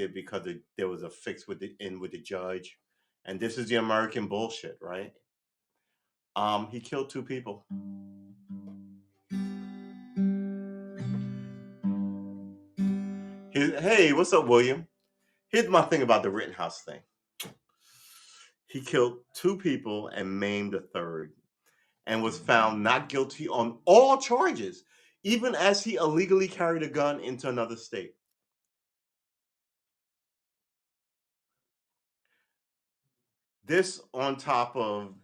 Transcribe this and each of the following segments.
convicted because there was a fix with the judge, and this is the American bullshit, right? He killed 2 people. Hey, what's up, William? Here's my thing about the Rittenhouse thing. He killed 2 people and maimed a third, and was found not guilty on all charges, even as he illegally carried a gun into another state. This on top of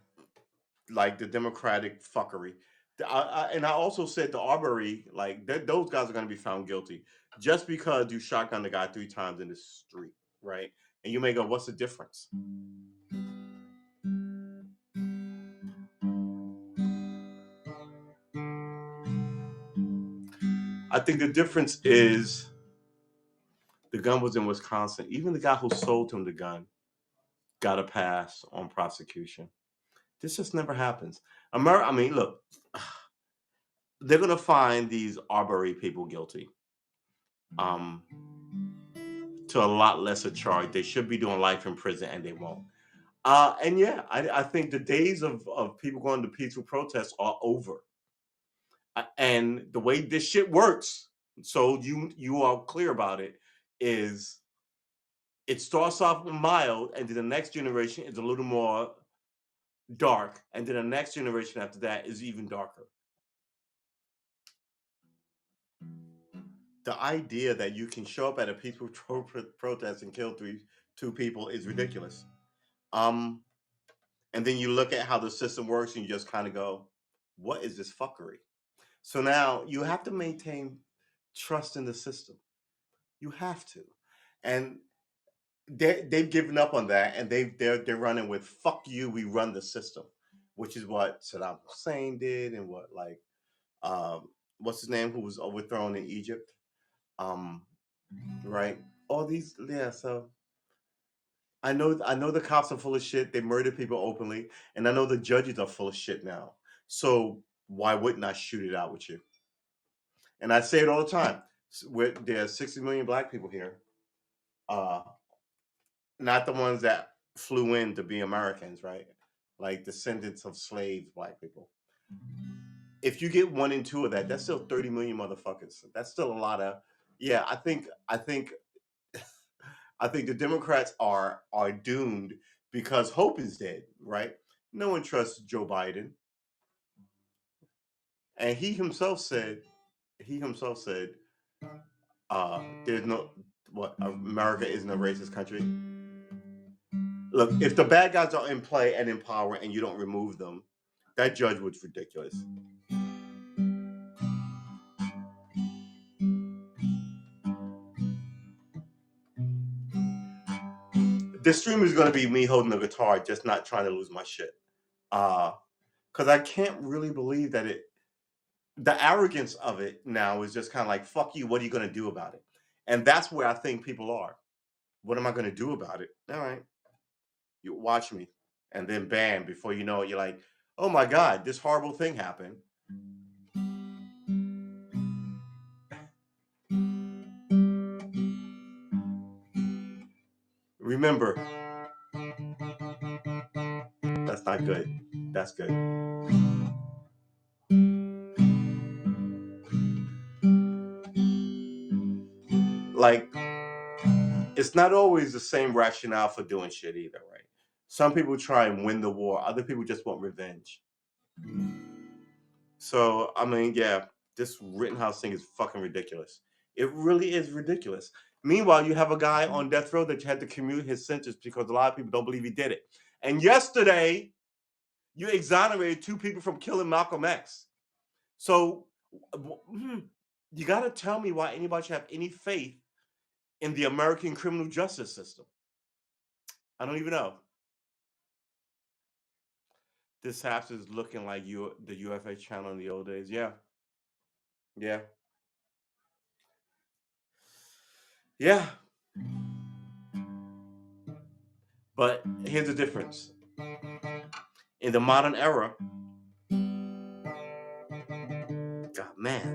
like the Democratic fuckery. And I also said the Arbery, like those guys are going to be found guilty just because you shotgun the guy 3 times in the street, right? And you may go, what's the difference? I think the difference is the gun was in Wisconsin. Even the guy who sold him the gun got a pass on prosecution. This just never happens. I mean, look, they're gonna find these Arbery people guilty. To a lot lesser charge. They should be doing life in prison, and they won't. And yeah, I think the days of people going to peaceful protests are over. And the way this shit works, so you are clear about it, is it starts off mild, and then the next generation is a little more dark, and then the next generation after that is even darker. The idea that you can show up at a peaceful protest and kill 2 people is ridiculous. And then you look at how the system works, and you just kind of go, "What is this fuckery?" So now you have to maintain trust in the system. You have to, and they've given up on that, and they're running with "fuck you, we run the system," which is what Saddam Hussein did, and what what's his name, who was overthrown in Egypt. Right? All these, yeah. So I know the cops are full of shit. They murder people openly, and I know the judges are full of shit now. So why wouldn't I shoot it out with you? And I say it all the time. There are 60 million black people here, uh, not the ones that flew in to be Americans, right? Like descendants of slave black people. If you get 1 and 2 of that, that's still 30 million motherfuckers. That's still a lot of. Yeah, I think the Democrats are doomed because hope is dead, right? No one trusts Joe Biden, and he himself said, "There's no what America isn't a racist country." Look, if the bad guys are in play and in power, and you don't remove them, that judge was ridiculous. This stream is going to be me holding the guitar, just not trying to lose my shit. Because I can't really believe that the arrogance of it now is just kind of like, fuck you, what are you going to do about it? And that's where I think people are. What am I going to do about it? All right, you watch me. And then bam, before you know it, you're like, oh my God, this horrible thing happened. Remember, that's not good. That's good. Like, it's not always the same rationale for doing shit either, right? Some people try and win the war. Other people just want revenge. So, I mean, yeah, this Rittenhouse thing is fucking ridiculous. It really is ridiculous. Meanwhile, you have a guy on death row that had to commute his sentence because a lot of people don't believe he did it. And yesterday, you exonerated 2 people from killing Malcolm X. So, you got to tell me why anybody should have any faith in the American criminal justice system. I don't even know. This house is looking like the UFA channel in the old days. Yeah. Yeah. Yeah. But here's the difference. In the modern era, God, man,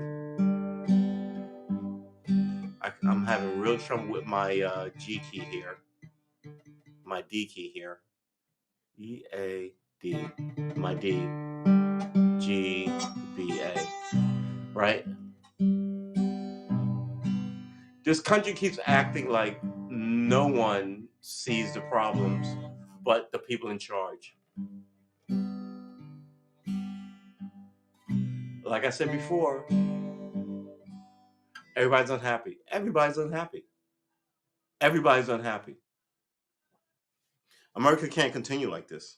I'm having real little trouble with my G key here, my D key here. E-A-D, my D, G, B, A, right? This country keeps acting like no one sees the problems but the people in charge. Like I said before, everybody's unhappy. Everybody's unhappy. Everybody's unhappy. America can't continue like this.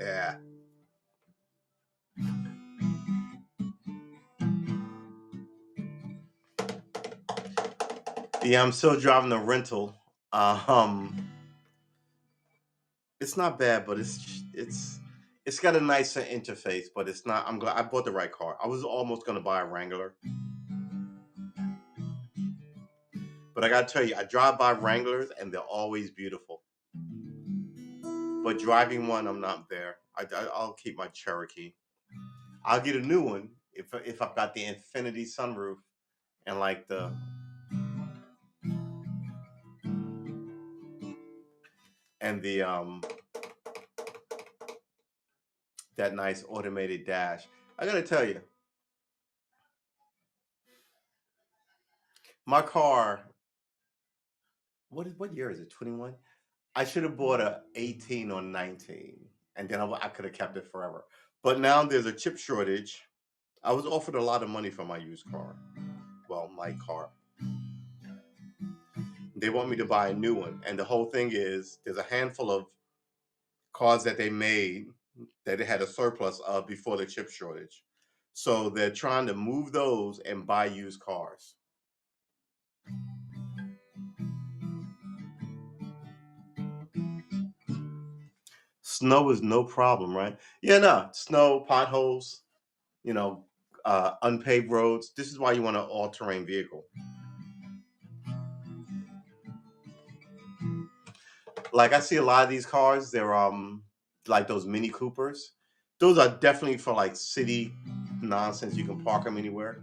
Yeah. Yeah, I'm still driving a rental. Um, it's not bad, but it's got a nicer interface, but it's not. I'm glad I bought the right car. I was almost gonna buy a Wrangler, but I gotta tell you, I drive by Wranglers and they're always beautiful. But driving one, I'm not there. I'll keep my Cherokee. I'll get a new one if I've got the infinity sunroof and like the that nice automated dash. I gotta tell you, my car. What year is it? 21. I should have bought a 18 or 19, and then I could have kept it forever. But now there's a chip shortage. I was offered a lot of money for my used car. Well, my car. They want me to buy a new one, and the whole thing is there's a handful of cars that they made that they had a surplus of before the chip shortage. So they're trying to move those and buy used cars. Snow is no problem, right? Yeah, no, snow, potholes, you know, unpaved roads. This is why you want an all-terrain vehicle. Like I see a lot of these cars, they're like those Mini Coopers. Those are definitely for like city nonsense. You can park them anywhere.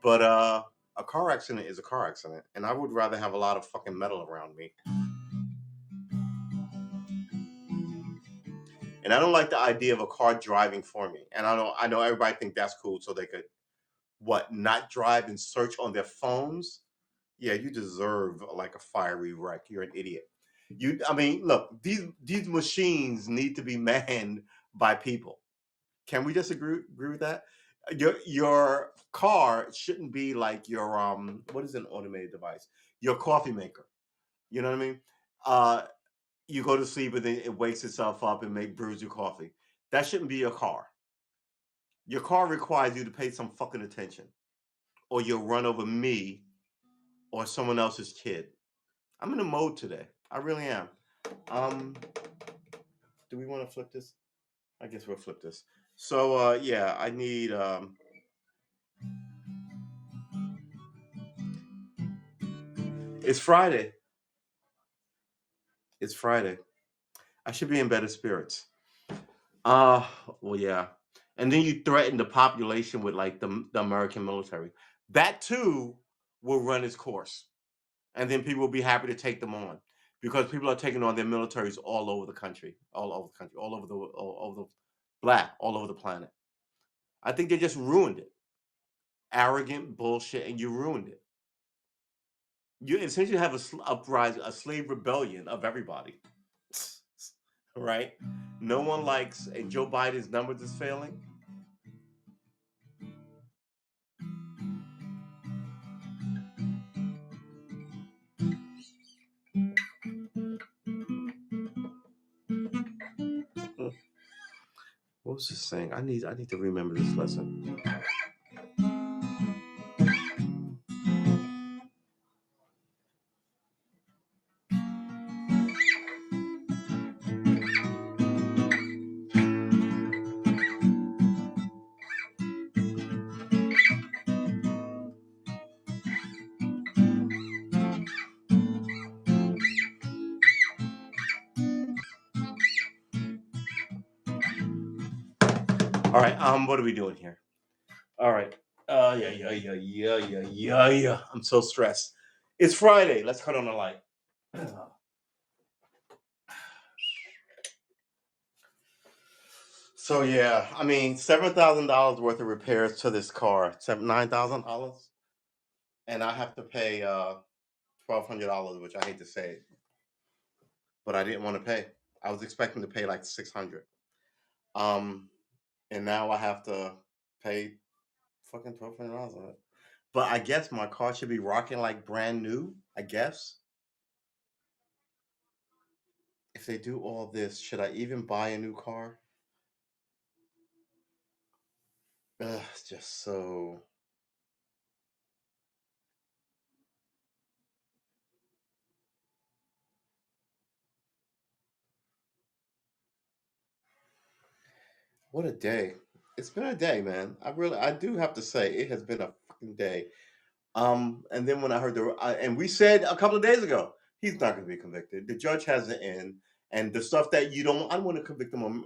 But a car accident is a car accident, and I would rather have a lot of fucking metal around me. And I don't like the idea of a car driving for me. And I know everybody think that's cool, so they could what not drive and search on their phones. Yeah, you deserve like a fiery wreck. You're an idiot. I mean, look, these machines need to be manned by people. Can we just agree with that? Your car shouldn't be like your what is an automated device? Your coffee maker. You know what I mean? Uh, you go to sleep and then it wakes itself up and make brews your coffee. That shouldn't be your car. Your car requires you to pay some fucking attention, or you'll run over me or someone else's kid. I'm in a mode today. I really am. Um, do we want to flip this? I guess we'll flip this. So yeah, I need it's Friday. It's Friday. I should be in better spirits. Uh well yeah. And then you threaten the population with like the American military. That too will run its course. And then people will be happy to take them on. Because people are taking on their militaries all over the country. All over the country, all over the black, all over the planet. I think they just ruined it. Arrogant bullshit, and you ruined it. You essentially have uprising, a slave rebellion of everybody, right? No one likes, and Joe Biden's numbers is failing. What was this saying? I need to remember this lesson. All right. What are we doing here? All right. Yeah. I'm so stressed. It's Friday. Let's cut on the light. So yeah, I mean, $7,000 worth of repairs to this car, $9,000, and I have to pay $1,200, which I hate to say it, but I didn't want to pay. I was expecting to pay like 600, um, and now I have to pay fucking $1,200 on it. But I guess my car should be rocking like brand new. I guess if they do all this, should I even buy a new car? Ugh, it's just so. What a day! It's been a day, man. I do have to say, it has been a fucking day. And then when I heard and we said a couple of days ago, he's not going to be convicted. The judge has it in, and the stuff that you don't, I don't want to convict him on.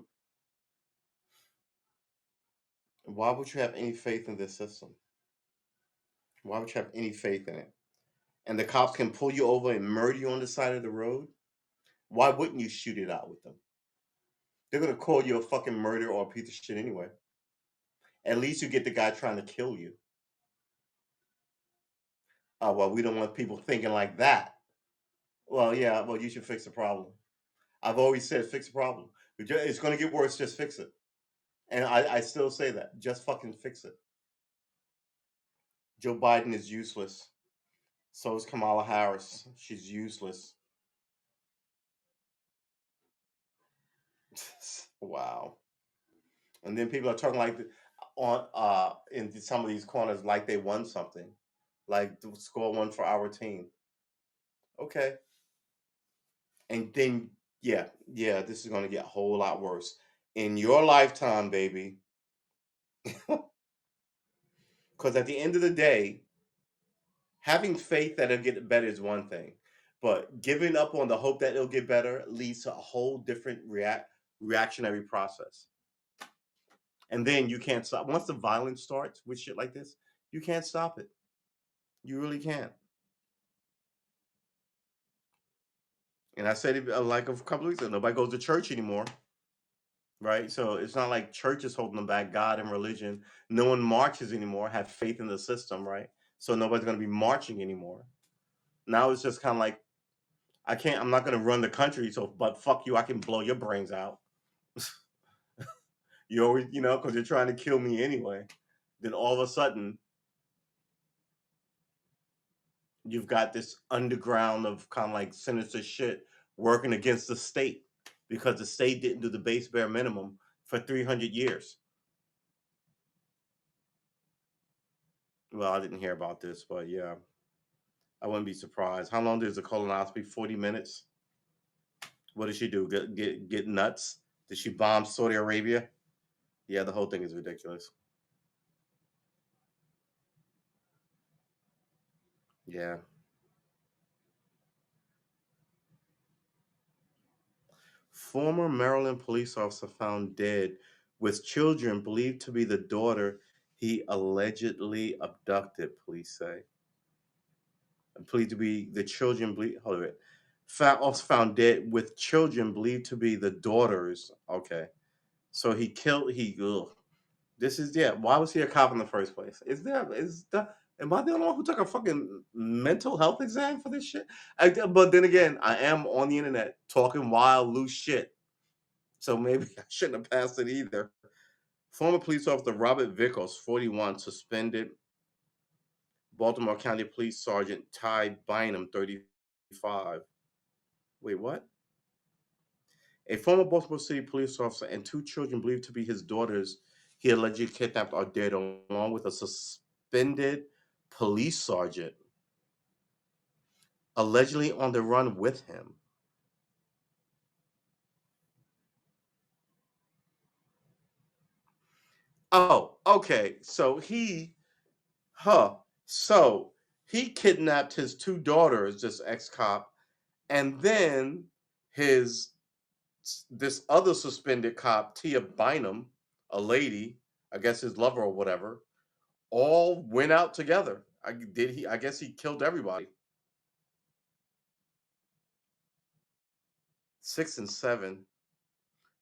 Why would you have any faith in this system? Why would you have any faith in it? And the cops can pull you over and murder you on the side of the road. Why wouldn't you shoot it out with them? They're going to call you a fucking murderer or a piece of shit anyway. At least you get the guy trying to kill you. Well, we don't want people thinking like that. Well, yeah, well, you should fix the problem. I've always said fix the problem. It's going to get worse, just fix it. And I still say that. Just fucking fix it. Joe Biden is useless. So is Kamala Harris. She's useless. Wow. And then people are talking like on in some of these corners like they won something. Like score one for our team. Okay. And then yeah, this is gonna get a whole lot worse. In your lifetime, baby. Because at the end of the day, having faith that it'll get better is one thing, but giving up on the hope that it'll get better leads to a whole different reactionary process. And then you can't stop. Once the violence starts with shit like this, you can't stop it. You really can't. And I said it like a couple of weeks ago. Nobody goes to church anymore, right? So it's not like church is holding them back. God and religion. No one marches anymore. Have faith in the system, right? So nobody's going to be marching anymore. Now it's just kind of like I can't. I'm not going to run the country. So, but fuck you, I can blow your brains out. You always, because you're trying to kill me anyway. Then all of a sudden, you've got this underground of kind of like sinister shit working against the state because the state didn't do the base bare minimum for 300 years. Well, I didn't hear about this, but yeah, I wouldn't be surprised. How long does the colonoscopy? 40 minutes. What did she do? Get nuts? Did she bomb Saudi Arabia? Yeah, the whole thing is ridiculous. Yeah. Former Maryland police officer found dead with children believed to be the daughter he allegedly abducted, police say. Believed to be the children, hold on. Also found dead with children believed to be the daughters. Okay. So ugh. This is, yeah. Why was he a cop in the first place? Am I the only one who took a fucking mental health exam for this shit? But then again, I am on the internet talking wild, loose shit. So maybe I shouldn't have passed it either. Former police officer Robert Vickers, 41, suspended. Baltimore County Police Sergeant Ty Bynum, 35. Wait, what? A former Baltimore City police officer and two children believed to be his daughters he allegedly kidnapped are dead, along with a suspended police sergeant allegedly on the run with him. Oh, okay. Huh. So he kidnapped his two daughters, this ex cop, and then his this other suspended cop, Tia Bynum, a lady, I guess his lover or whatever, all went out together. I guess he killed everybody. 6 and 7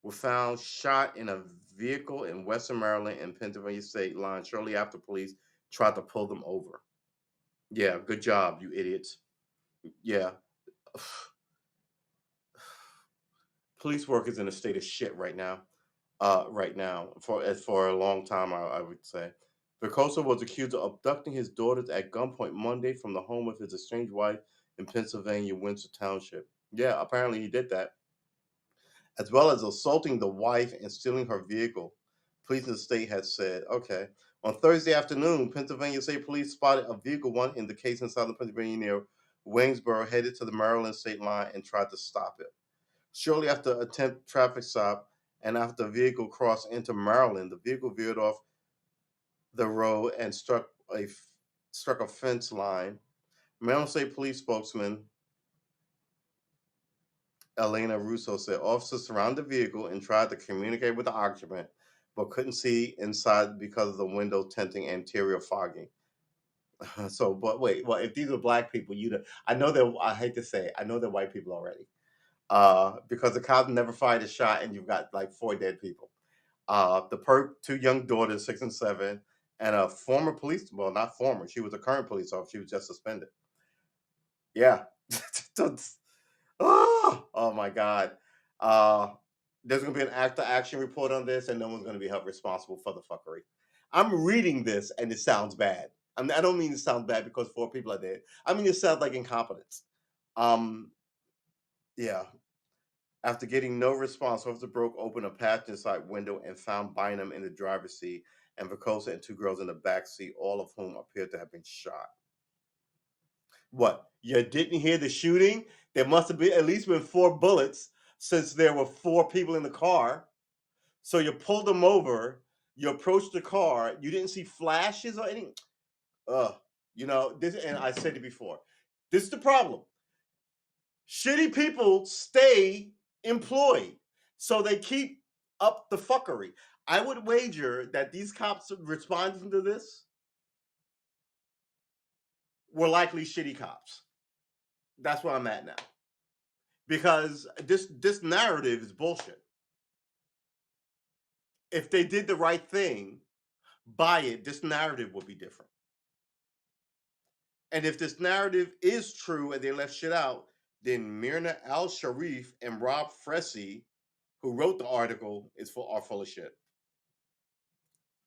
were found shot in a vehicle in Western Maryland and Pennsylvania state line shortly after police tried to pull them over. Yeah, good job, you idiots. Yeah. Police work is in a state of shit right now. Right now, for a long time, I would say. Vicosa was accused of abducting his daughters at gunpoint Monday from the home of his estranged wife in Pennsylvania, Windsor Township. Yeah, apparently he did that, as well as assaulting the wife and stealing her vehicle. Police in the state had said, okay. On Thursday afternoon, Pennsylvania State Police spotted a vehicle one in the case in southern Pennsylvania near Waynesboro, headed to the Maryland state line and tried to stop it. Shortly after attempt traffic stop and after the vehicle crossed into Maryland, the vehicle veered off the road and struck a fence line. Maryland State Police spokesman Elena Russo said officers surrounded the vehicle and tried to communicate with the occupant, but couldn't see inside because of the window tinting and interior fogging. So, but wait, well, if these are black people, I know that I hate to say it, I know they're white people already. Because the cops never fired a shot and you've got like 4 dead people. Two young daughters, 6 and 7, and a former police, well, not former, she was a current police officer, she was just suspended. Yeah. Oh my God. Uh, there's going to be an after action report on this, and no one's going to be held responsible for the fuckery. I'm reading this, and it sounds bad. I don't mean it sounds bad because 4 people are dead. I mean it sounds like incompetence. Um, yeah. After getting no response, officer broke open a passenger side window and found Bynum in the driver's seat and Vicosa and 2 girls in the back seat, all of whom appeared to have been shot. What? You didn't hear the shooting? There must have been at least been 4 bullets since there were 4 people in the car. So you pulled them over, you approached the car, you didn't see flashes or anything. This, and I said it before. This is the problem. Shitty people stay employed, so they keep up the fuckery. I would wager that these cops responding to this were likely shitty cops. That's where I'm at now, because this narrative is bullshit. If they did the right thing, by it, this narrative would be different. And if this narrative is true and they left shit out, then Myrna Al Sharif and Rob Fressy, who wrote the article, are full of shit.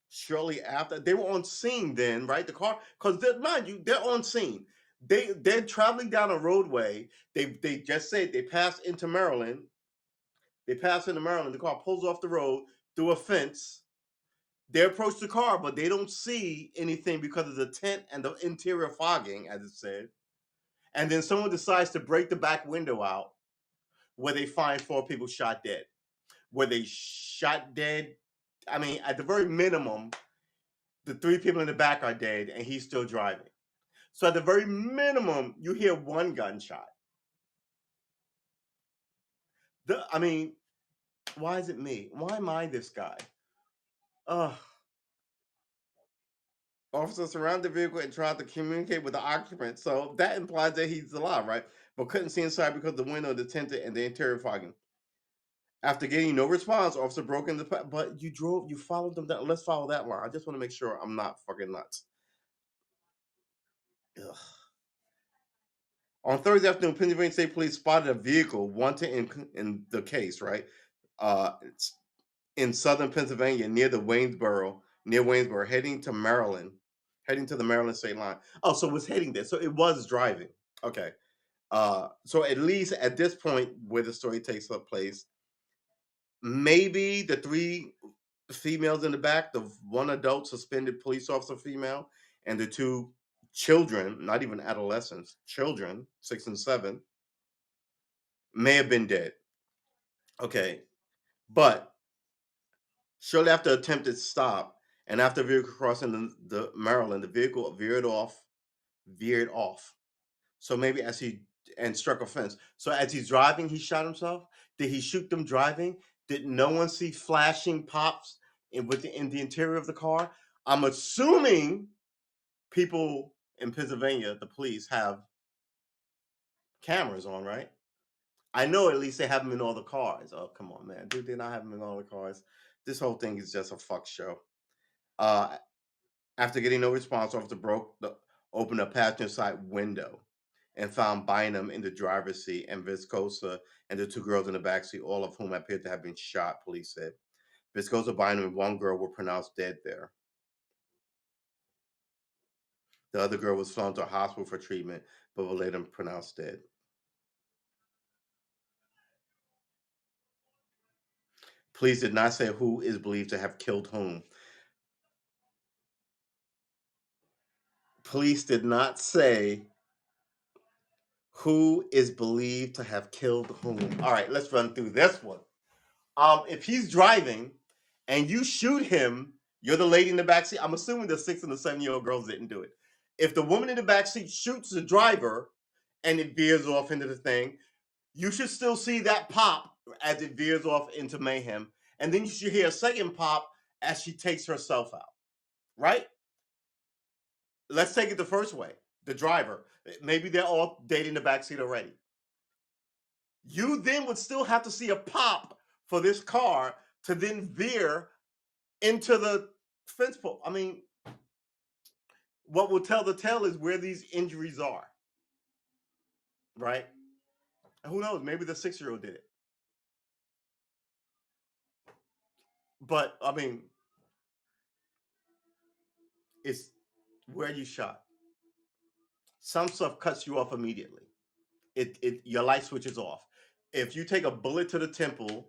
Shortly after, they were on scene then, right? The car, because mind you, they're on scene. They're traveling down a roadway. They just said they passed into Maryland. They pass into Maryland. The car pulls off the road through a fence. They approach the car, but they don't see anything because of the tent and the interior fogging, as it said. And then someone decides to break the back window out, where they find 4 people shot dead. Were they shot dead? I mean, at the very minimum, the 3 people in the back are dead and he's still driving. So at the very minimum, you hear 1 gunshot. I mean, why is it me? Why am I this guy? Officers surrounded the vehicle and tried to communicate with the occupant. So that implies that he's alive, right? But couldn't see inside because the window, the tinted, and the interior fogging. After getting no response, officer broke in but you followed them down. Let's follow that line. I just want to make sure I'm not fucking nuts. Ugh. On Thursday afternoon, Pennsylvania State Police spotted a vehicle wanted in the case, right? It's in southern Pennsylvania near Waynesboro, heading to Maryland, heading to the Maryland state line. Oh, so it was heading there. So it was driving. Okay. So at least at this point where the story takes place, maybe the 3 females in the back, the 1 adult suspended police officer female, and the 2 children, not even adolescents, children, 6 and 7, may have been dead. Okay. But shortly after attempted stop and after vehicle crossing the Maryland, the vehicle veered off. So maybe and struck a fence. So as he's driving, he shot himself. Did he shoot them driving? Did no one see flashing pops in the interior of the car. I'm assuming people in Pennsylvania, the police have cameras on, right? I know at least they have them in all the cars. Oh, come on, man. Dude, they not have them in all the cars. This whole thing is just a fuck show. Uh, After getting no response, officer opened a passenger side window and found Bynum in the driver's seat and Viscosa and the two girls in the back seat, all of whom appeared to have been shot, police said. Viscosa, Bynum, and one girl were pronounced dead there. The other girl was flown to a hospital for treatment, but was later pronounced dead. Police did not say who is believed to have killed whom. Police did not say who is believed to have killed whom. All right, let's run through this one. If he's driving and you shoot him, you're the lady in the backseat. I'm assuming the 6 and the 7-year-old girls didn't do it. If the woman in the backseat shoots the driver and it veers off into the thing, you should still see that pop as it veers off into mayhem. And then you should hear a second pop as she takes herself out, right? Let's take it the first way. The driver. Maybe they're all dating the backseat already. You then would still have to see a pop for this car to then veer into the fence pole. I mean, what will tell the tale is where these injuries are, right? And who knows? Maybe the 6-year-old did it. But I mean, it's where you shot. Some stuff cuts you off immediately. It your light switches off. If you take a bullet to the temple,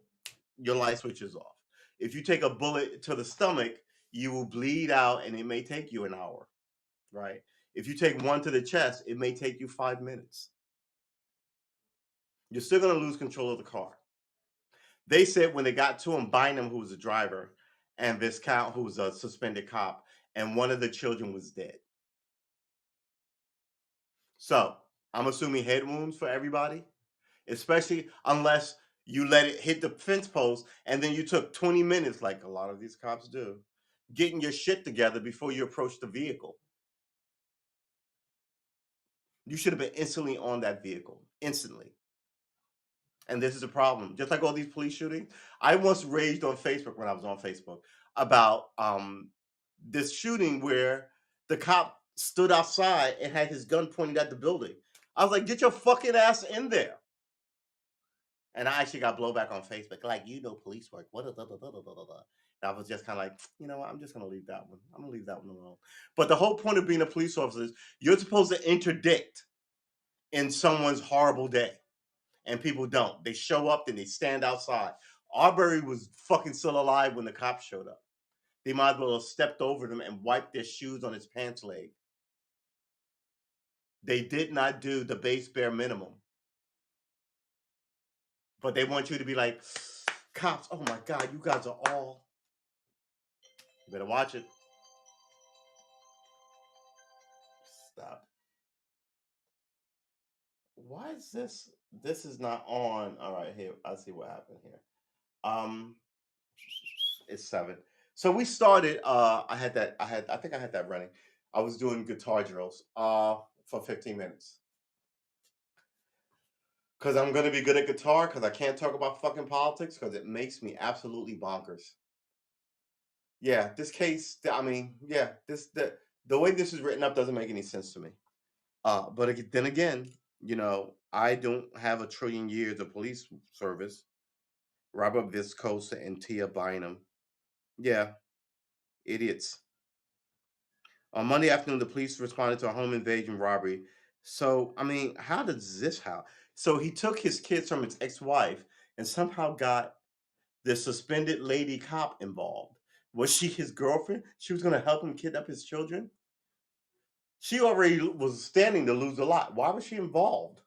your light switches off. If you take a bullet to the stomach, you will bleed out, and it may take you an hour, right? If you take one to the chest, it may take you 5 minutes. You're still going to lose control of the car. They said when they got to him, Bynum, who was the driver, and Viscount, who was a suspended cop, and one of the children was dead. So I'm assuming head wounds for everybody, especially unless you let it hit the fence post and then you took 20 minutes, like a lot of these cops do, getting your shit together before you approach the vehicle. You should have been instantly on that vehicle, instantly. And this is a problem. Just like all these police shootings, I once raged on Facebook when I was on Facebook about this shooting where the cop stood outside and had his gun pointed at the building. I was like, get your fucking ass in there. And I actually got blowback on Facebook, like, you know, police work. What? And I was just kind of like, you know what? I'm just going to leave that one. I'm going to leave that one alone. But the whole point of being a police officer is you're supposed to interdict in someone's horrible day. And people don't. They show up, then they stand outside. Arbery was fucking still alive when the cops showed up. They might as well have stepped over them and wiped their shoes on his pants leg. They did not do the base bare minimum. But they want you to be like, cops, oh my God, you guys are all. You better watch it. Stop. Why is this? This is not on. All right, here. I see what happened here. Um, it's 7. So we started. I think I had that running. I was doing guitar drills. For 15 minutes. Because I'm gonna be good at guitar. Because I can't talk about fucking politics. Because it makes me absolutely bonkers. Yeah, this case. I mean, yeah, the way this is written up doesn't make any sense to me. But then again, you know, I don't have a trillion years of police service. Robert Viscosa and Tia Bynum. Yeah, idiots. On Monday afternoon, the police responded to a home invasion robbery. So, I mean, how does this how? So he took his kids from his ex-wife and somehow got the suspended lady cop involved. Was she his girlfriend? She was going to help him kidnap his children? She already was standing to lose a lot. Why was she involved?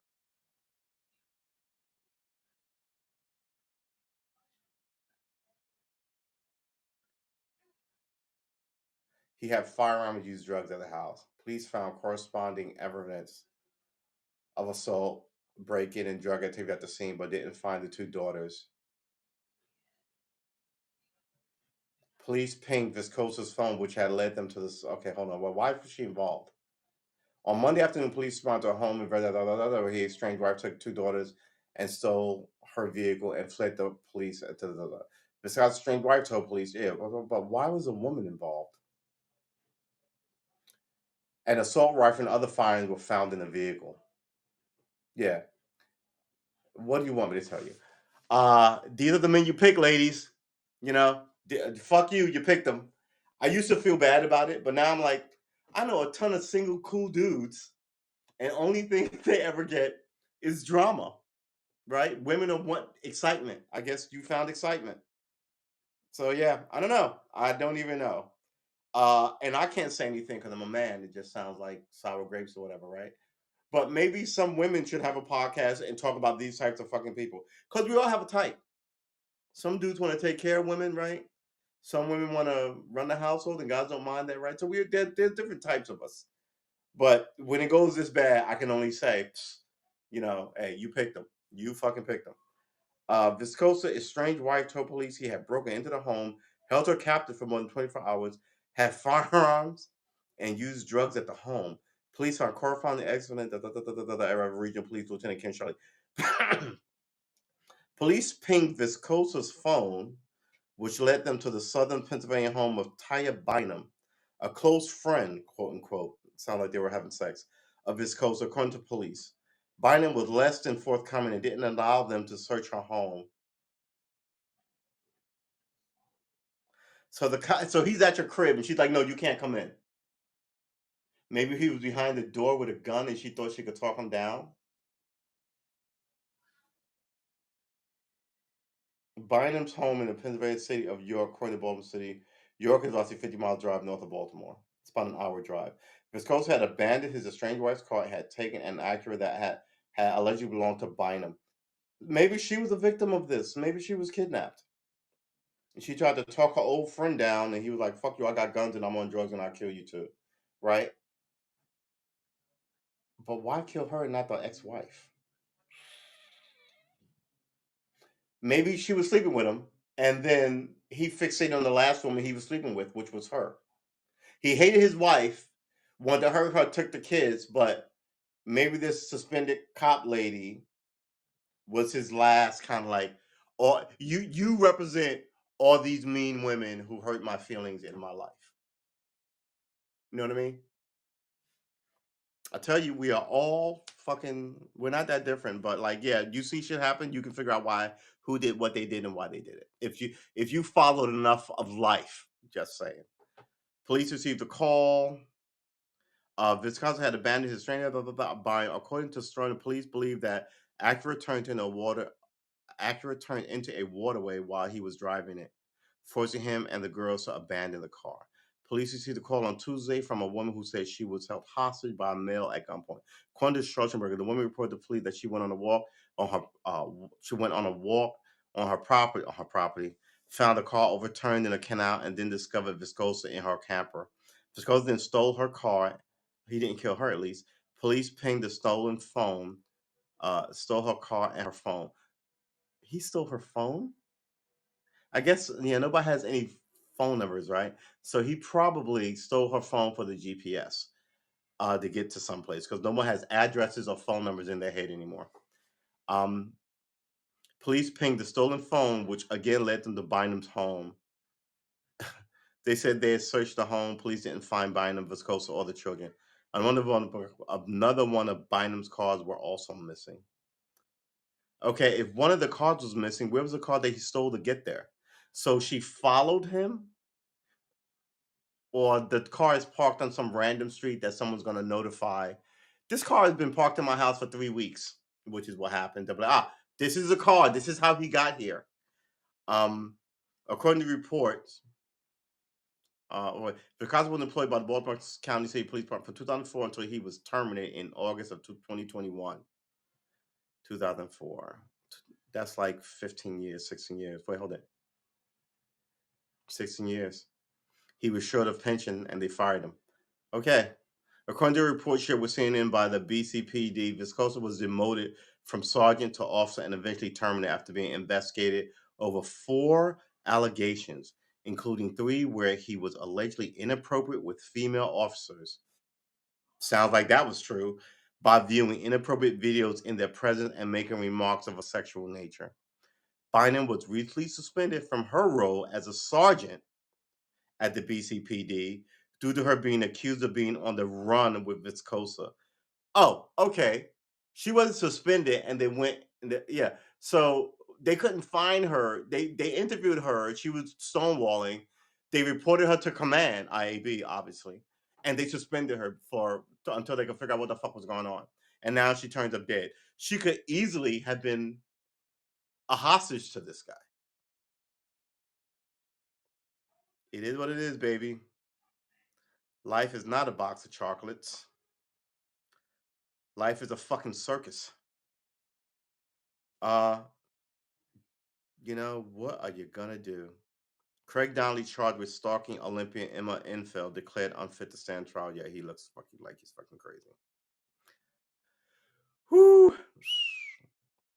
He had firearms and used drugs at the house. Police found corresponding evidence of assault, break-in, and drug activity at the scene, but didn't find the two daughters. Police pinged Viscosa's phone, which had led them to this. Okay, hold on. Well, why was she involved? On Monday afternoon, police responded to a home in where his estranged wife took two daughters and stole her vehicle and fled the police. Viscosa's estranged wife told police, yeah, but why was a woman involved? An assault rifle and other firearms were found in the vehicle. Yeah. What do you want me to tell you? These are the men you pick, ladies. You know, fuck you. You picked them. I used to feel bad about it, but now I'm like, I know a ton of single cool dudes, and only thing they ever get is drama, right? Women don't want excitement. I guess you found excitement. So yeah, I don't know. I don't even know. And I can't say anything because I'm a man. It just sounds like sour grapes or whatever, right? But maybe some women should have a podcast and talk about these types of fucking people because we all have a type. Some dudes want to take care of women, right? Some women want to run the household, and guys don't mind that, right? So there's different types of us. But when it goes this bad, I can only say, hey, you picked them. You fucking picked them. Viscosa, estranged wife, told police he had broken into the home, held her captive for more than 24 hours, had firearms, and used drugs at the home. Police found corresponding excellent regional police lieutenant Ken Charlie. Police pinged Viscosa's phone, which led them to the southern Pennsylvania home of Taya Bynum, a close friend, quote unquote. It sounded like they were having sex, of Viscosa, according to police. Bynum was less than forthcoming and didn't allow them to search her home. So he's at your crib, and she's like, "No, you can't come in." Maybe he was behind the door with a gun, and she thought she could talk him down. Bynum's home in the Pennsylvania city of York, according to Baltimore City. York is also a 50-mile drive north of Baltimore. It's about an hour drive. Viscosa had abandoned his estranged wife's car and had taken an Acura that had allegedly belonged to Bynum. Maybe she was a victim of this. Maybe she was kidnapped. And she tried to talk her old friend down, and he was like, "Fuck you! I got guns and I'm on drugs, and I'll kill you too." Right? But why kill her and not the ex-wife? Maybe she was sleeping with him, and then he fixated on the last woman he was sleeping with, which was her. He hated his wife, wanted to hurt her, took the kids, but maybe this suspended cop lady was his last kind of like, or you represent all these mean women who hurt my feelings in my life. You know what I mean? I tell you, we are all fucking. We're not that different, but like, yeah, you see shit happen, you can figure out why, who did what they did, and why they did it. If you followed enough of life, just saying. Police received a call. Wisconsin had abandoned his train by, according to Strong, police believe that Acura turned into a waterway while he was driving it, forcing him and the girls to abandon the car. Police received a call on Tuesday from a woman who said she was held hostage by a male at gunpoint. According to Schwarzenberger, the woman reported to police that she went on a walk on her property, found the car overturned in a canal, and then discovered Viscosa in her camper. Viscosa then stole her car. He didn't kill her, at least. Police pinged the stolen phone, stole her car and her phone. He stole her phone? I guess, yeah, nobody has any phone numbers, right? So he probably stole her phone for the GPS to get to someplace because no one has addresses or phone numbers in their head anymore. Um, Police pinged the stolen phone, which again led them to Bynum's home. They said they had searched the home. Police didn't find Bynum, Viscosa, or the children. And another one of Bynum's cars were also missing. Okay, if one of the cars was missing, where was the car that he stole to get there? So she followed him, or the car is parked on some random street that someone's going to notify. This car has been parked in my house for 3 weeks, which is what happened. They're like, this is a car. This is how he got here. Um, According to reports, because was employed by the Baltimore County City Police Department from 2004 until he was terminated in August of 2021. 2004. That's like 15 years, 16 years. Wait, hold it. 16 years. He was short of pension and they fired him. Okay. According to a report shared with CNN by the BCPD, Viscosa was demoted from sergeant to officer and eventually terminated after being investigated over 4 allegations, including 3 where he was allegedly inappropriate with female officers. Sounds like that was true, by viewing inappropriate videos in their presence and making remarks of a sexual nature. Bynum was recently suspended from her role as a sergeant at the BCPD due to her being accused of being on the run with Viscosa. Oh, okay. She wasn't suspended, and they went. Yeah, so they couldn't find her. They interviewed her. She was stonewalling. They reported her to command, IAB, obviously, and they suspended her until they could figure out what the fuck was going on. And now she turns up dead. She could easily have been a hostage to this guy. It is what it is, baby. Life is not a box of chocolates. Life is a fucking circus. Uh, what are you gonna do? Craig Donnelly charged with stalking Olympian Emma Infeld, declared unfit to stand trial. Yeah, he looks fucking like he's fucking crazy. Whoo!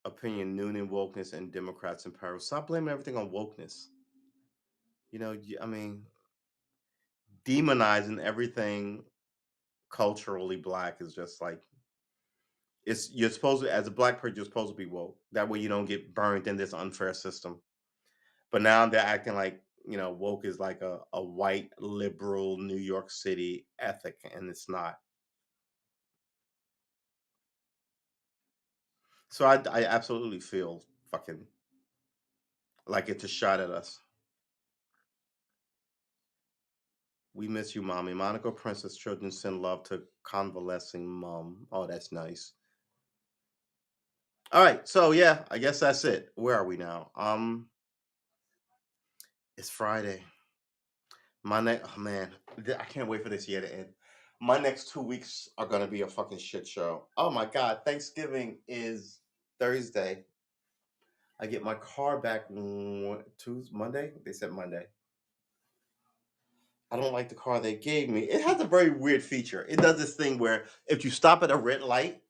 Opinion, Noonan, wokeness, and Democrats in power. Stop blaming everything on wokeness. I mean, demonizing everything culturally black is just like you're supposed to, as a black person, you're supposed to be woke. That way you don't get burned in this unfair system. But now they're acting like, woke is like a white liberal New York City ethic, and it's not. So I absolutely feel fucking like it's a shot at us. We miss you, mommy. Monaco Princess children send love to convalescing mom. Oh, that's nice. All right, so yeah, I guess that's it. Where are we now? It's Friday. My next, oh man, I can't wait for this year to end. My next 2 weeks are gonna be a fucking shit show. Oh my god, Thanksgiving is Thursday. I get my car back Tuesday, Monday. They said Monday. I don't like the car they gave me. It has a very weird feature. It does this thing where if you stop at a red light,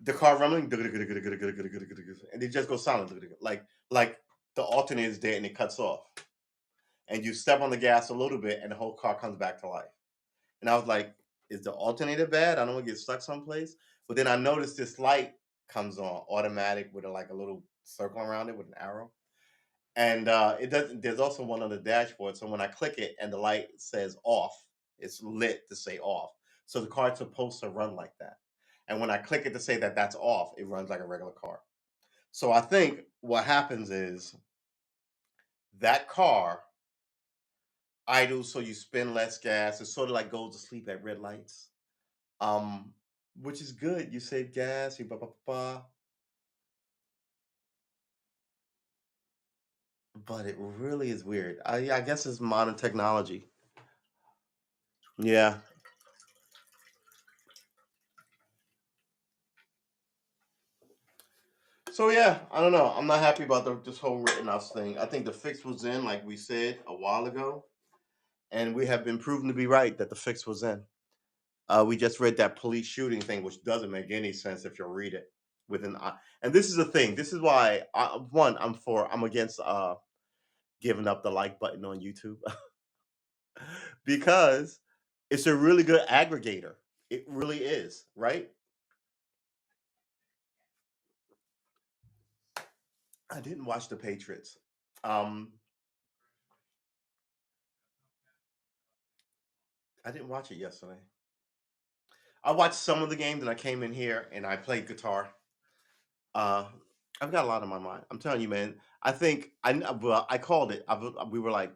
the car rumbling, and it just goes silent, like the alternator is dead and it cuts off. And you step on the gas a little bit, and the whole car comes back to life. And I was like, "Is the alternator bad? I don't want to get stuck someplace." But then I noticed this light comes on automatic with like a little circle around it with an arrow. And it doesn't. There's also one on the dashboard. So when I click it and the light says off, it's lit to say off. So the car's supposed to run like that. And when I click it to say that that's off, it runs like a regular car. So I think what happens is that car idles, so you spend less gas. It sort of like goes to sleep at red lights, um, which is good. You save gas. You blah blah blah. But it really is weird. I guess it's modern technology. Yeah. So yeah, I don't know. I'm not happy about this whole Rittenhouse thing. I think the fix was in, like we said a while ago, and we have been proven to be right that the fix was in. We just read that police shooting thing, which doesn't make any sense if you read it with an eye. And this is the thing. This is why I'm against giving up the like button on YouTube because it's a really good aggregator. It really is, right? I didn't watch the Patriots. Um, I didn't watch it yesterday. I watched some of the games and I came in here and I played guitar. Uh, I've got a lot on my mind. I'm telling you, man. I think well, I called it. We were like,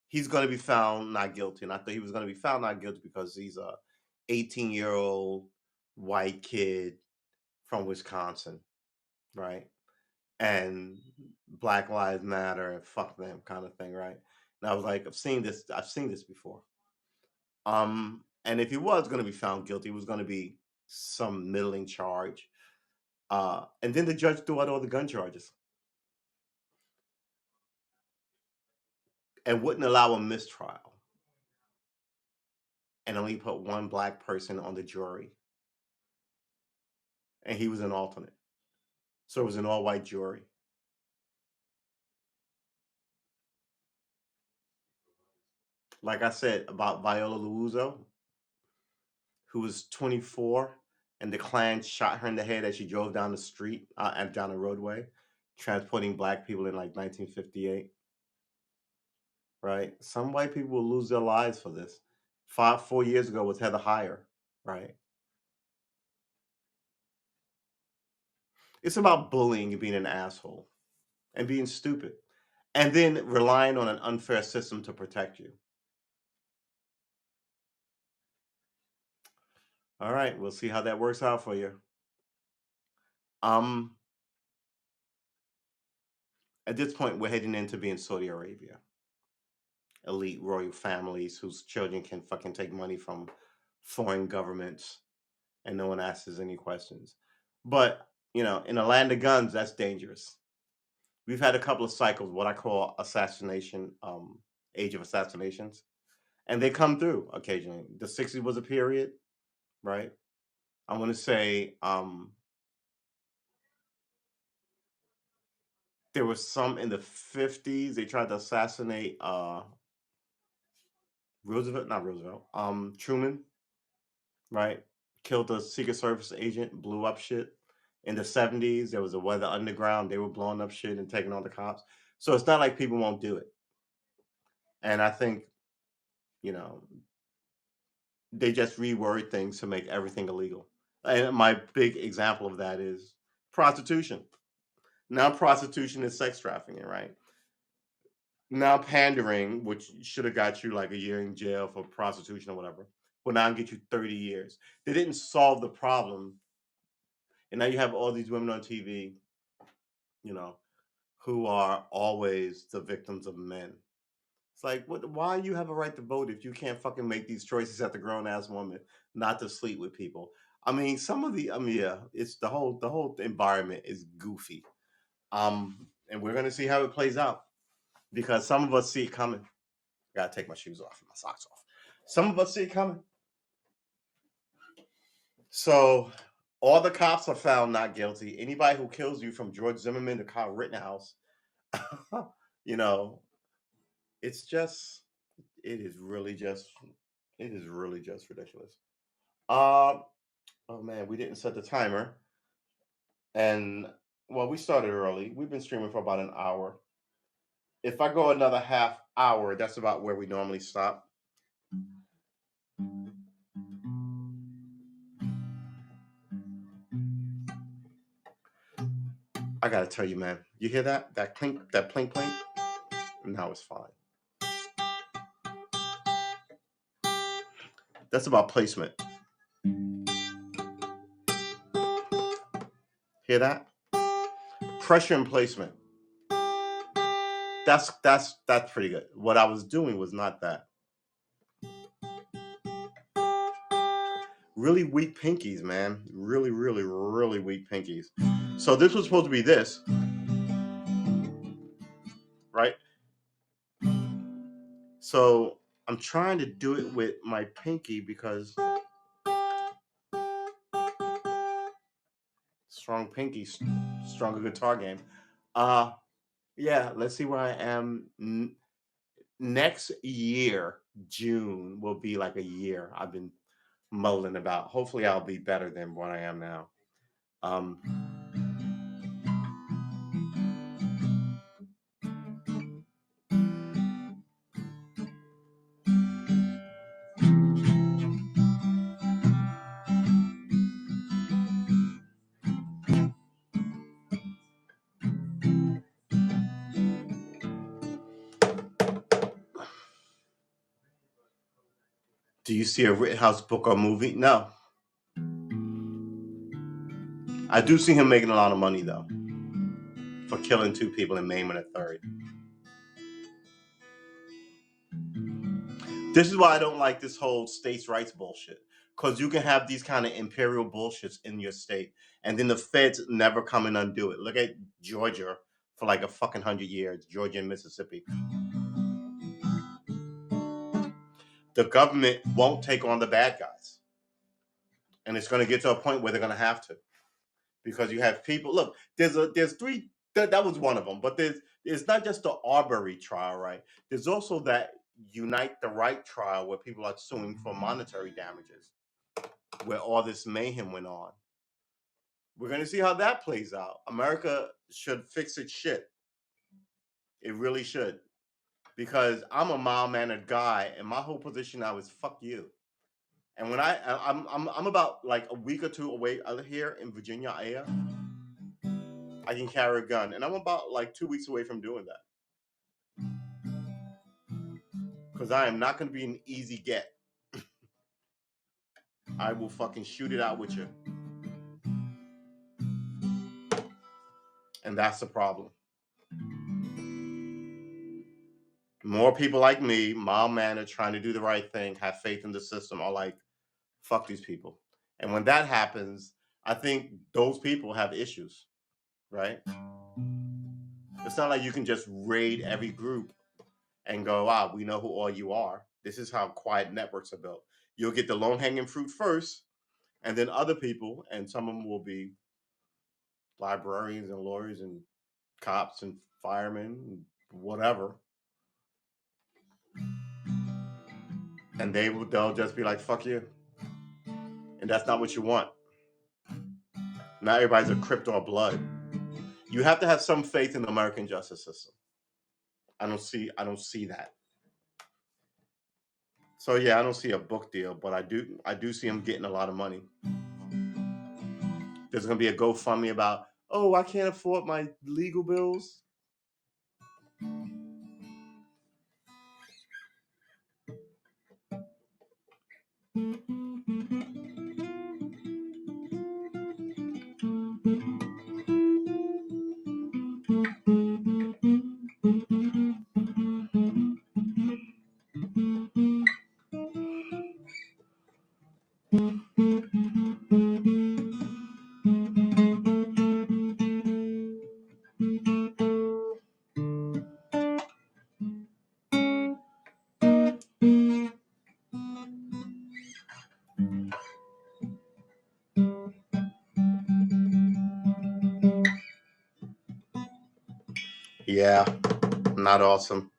he's going to be found not guilty, and I thought he was going to be found not guilty because he's a 18-year-old white kid from Wisconsin, right? And Black Lives Matter and fuck them kind of thing, right? And I was like, I've seen this. I've seen this before. And if he was going to be found guilty, it was going to be some middling charge. And then the judge threw out all the gun charges and wouldn't allow a mistrial and only put one black person on the jury. And he was an alternate. So it was an all white jury. like I said about Viola Liuzzo, who was 24, and the Klan shot her in the head as she drove down the street and down the roadway, transporting black people in like 1958. Right? Some white people will lose their lives for this. 4 years ago was Heather Heyer, right? It's about bullying and being an asshole and being stupid, and then relying on an unfair system to protect you. All right, we'll see how that works out for you. Um, at this point, we're heading into being Saudi Arabia, elite royal families whose children can fucking take money from foreign governments, and no one asks any questions. But in a land of guns, that's dangerous. We've had a couple of cycles, what I call assassination, age of assassinations, and they come through occasionally. The '60s was a period, right? I want to say there was some in the '50s. They tried to assassinate Roosevelt, not Roosevelt, Truman, right? Killed a Secret Service agent, blew up shit. In the '70s, there was a Weather Underground. They were blowing up shit and taking on the cops. So it's not like people won't do it. And I think, you know, they just reword things to make everything illegal. And my big example of that is prostitution. Now prostitution is sex trafficking, right? Now pandering, which should have got you like a year in jail for prostitution or whatever, will now get you 30 years. They didn't solve the problem. And now you have all these women on TV, you know, who are always the victims of men. It's like, why you have a right to vote if you can't fucking make these choices as a grown ass woman not to sleep with people? I mean, yeah, it's the whole environment is goofy. And we're gonna see how it plays out because some of us see it coming. I gotta take my shoes off and my socks off. Some of us see it coming. So all the cops are found not guilty. Anybody who kills you, from George Zimmerman to Kyle Rittenhouse, you know, it's just, it is really just, it is really just ridiculous. Um, oh man, we didn't set the timer, and well, we started early. We've been streaming for about an hour. If I go another half hour, that's about where we normally stop. I gotta tell you, man, you hear that? That clink, that plink plink. Now it's fine. That's about placement. Hear that? Pressure and placement. That's pretty good. What I was doing was not that. Really weak pinkies, man. Really, really, really weak pinkies. So this was supposed to be this, right? So I'm trying to do it with my pinky because strong pinky, stronger guitar game. Uh yeah, let's see where I am next year. June will be like a year. I've been mulling about. Hopefully I'll be better than what I am now. Um do you see a Rittenhouse book or movie? No. I do see him making a lot of money though for killing two people and maiming a third. This is why I don't like this whole states' rights bullshit. Because you can have these kind of imperial bullshits in your state, and then the feds never come and undo it. Look at Georgia for like a fucking 100 years, Georgia and Mississippi. The government won't take on the bad guys, and it's going to get to a point where they're going to have to, because you have people. Look, there's three. That was one of them, but there's not just the Arbery trial, right? There's also that unite the right trial where people are suing for monetary damages, where all this mayhem went on. We're going to see how that plays out. America should fix its shit. It really should. Because I'm a mild mannered guy, and my whole position now is fuck you. And when I'm about like a week or two away out of here in Virginia, I can carry a gun, and I'm about like 2 weeks away from doing that. Because I am not going to be an easy get. I will fucking shoot it out with you. And that's the problem. More people like me, mild mannered, trying to do the right thing, have faith in the system, are like, fuck these people. And when that happens, I think those people have issues, right? It's not like you can just raid every group and go, ah, we know who all you are. This is how quiet networks are built. You'll get the low hanging fruit first, and then other people, and some of them will be librarians and lawyers and cops and firemen, and whatever. And they'll just be like, fuck you. And that's not what you want. Not everybody's a Crip or blood. You have to have some faith in the American justice system. I don't see that. So yeah, I don't see a book deal, but I do see him getting a lot of money. There's gonna be a GoFundMe about, oh, I can't afford my legal bills. Yeah, not awesome.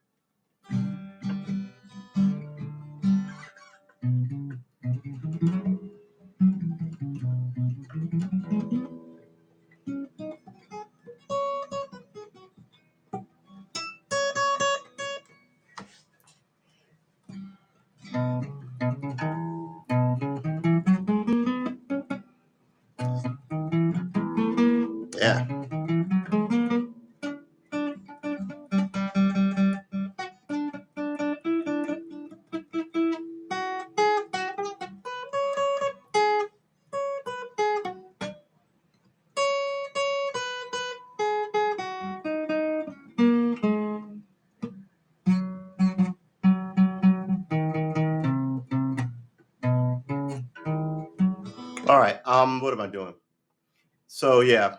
Yeah. All right. What am I doing? So yeah,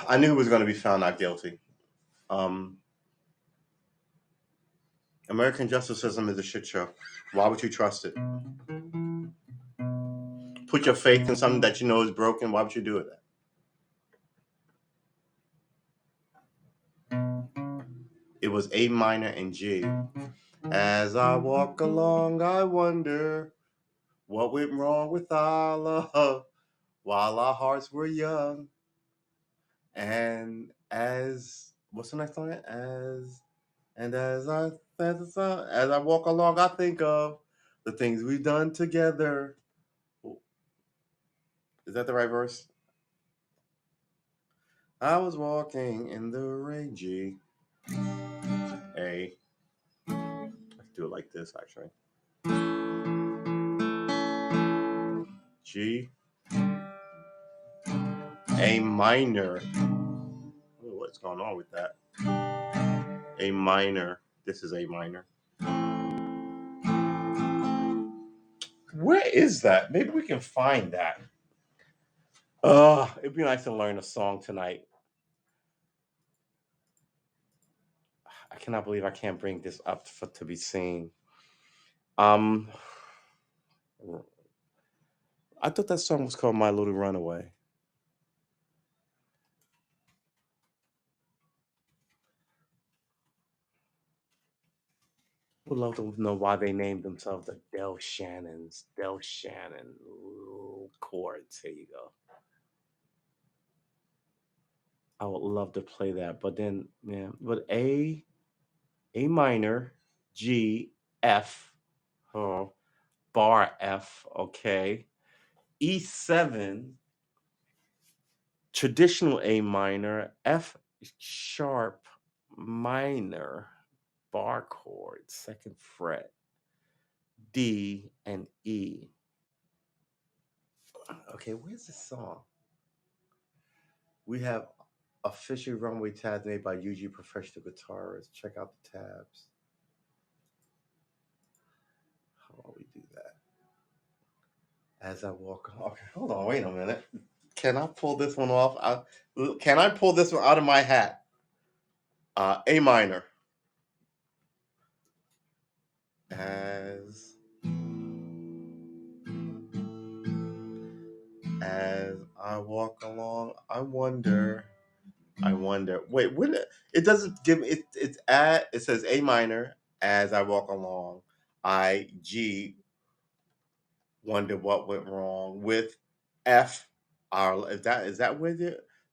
I knew he was going to be found not guilty. Um, American justice system is a shit show. Why would you trust it? Put your faith in something that you know is broken. Why would you do it? It was A minor and G. As I walk along, I wonder what went wrong with our love while our hearts were young. And as what's the next line? As I walk along, I think of the things we've done together. Is that the right verse? I was walking in the rain, G. A. Let's do it like this, actually. G. A minor. Oh, what's going on with that? A minor. This is A minor. Where is that? Maybe we can find that. It'd be nice to learn a song tonight. I cannot believe I can't bring this up to be seen. I thought that song was called My Little Runaway. would love to know why they named themselves the Del Shannon chords. Here you go. I would love to play that, but then yeah, but A minor, G, F, oh, bar F, okay. E7, traditional A minor, F sharp minor, bar chord, second fret, D and E. Okay, where's the song? We have official runway tabs made by UG professional guitarists. Check out the tabs. How about we do that? As I walk. Okay, hold on. Wait a minute. Can I pull this one off? Can I pull this one out of my hat? A minor. As I walk along, I wonder. Wait, when it doesn't give me it. It says A minor. As I walk along, I G. Wonder what went wrong with F. Is that where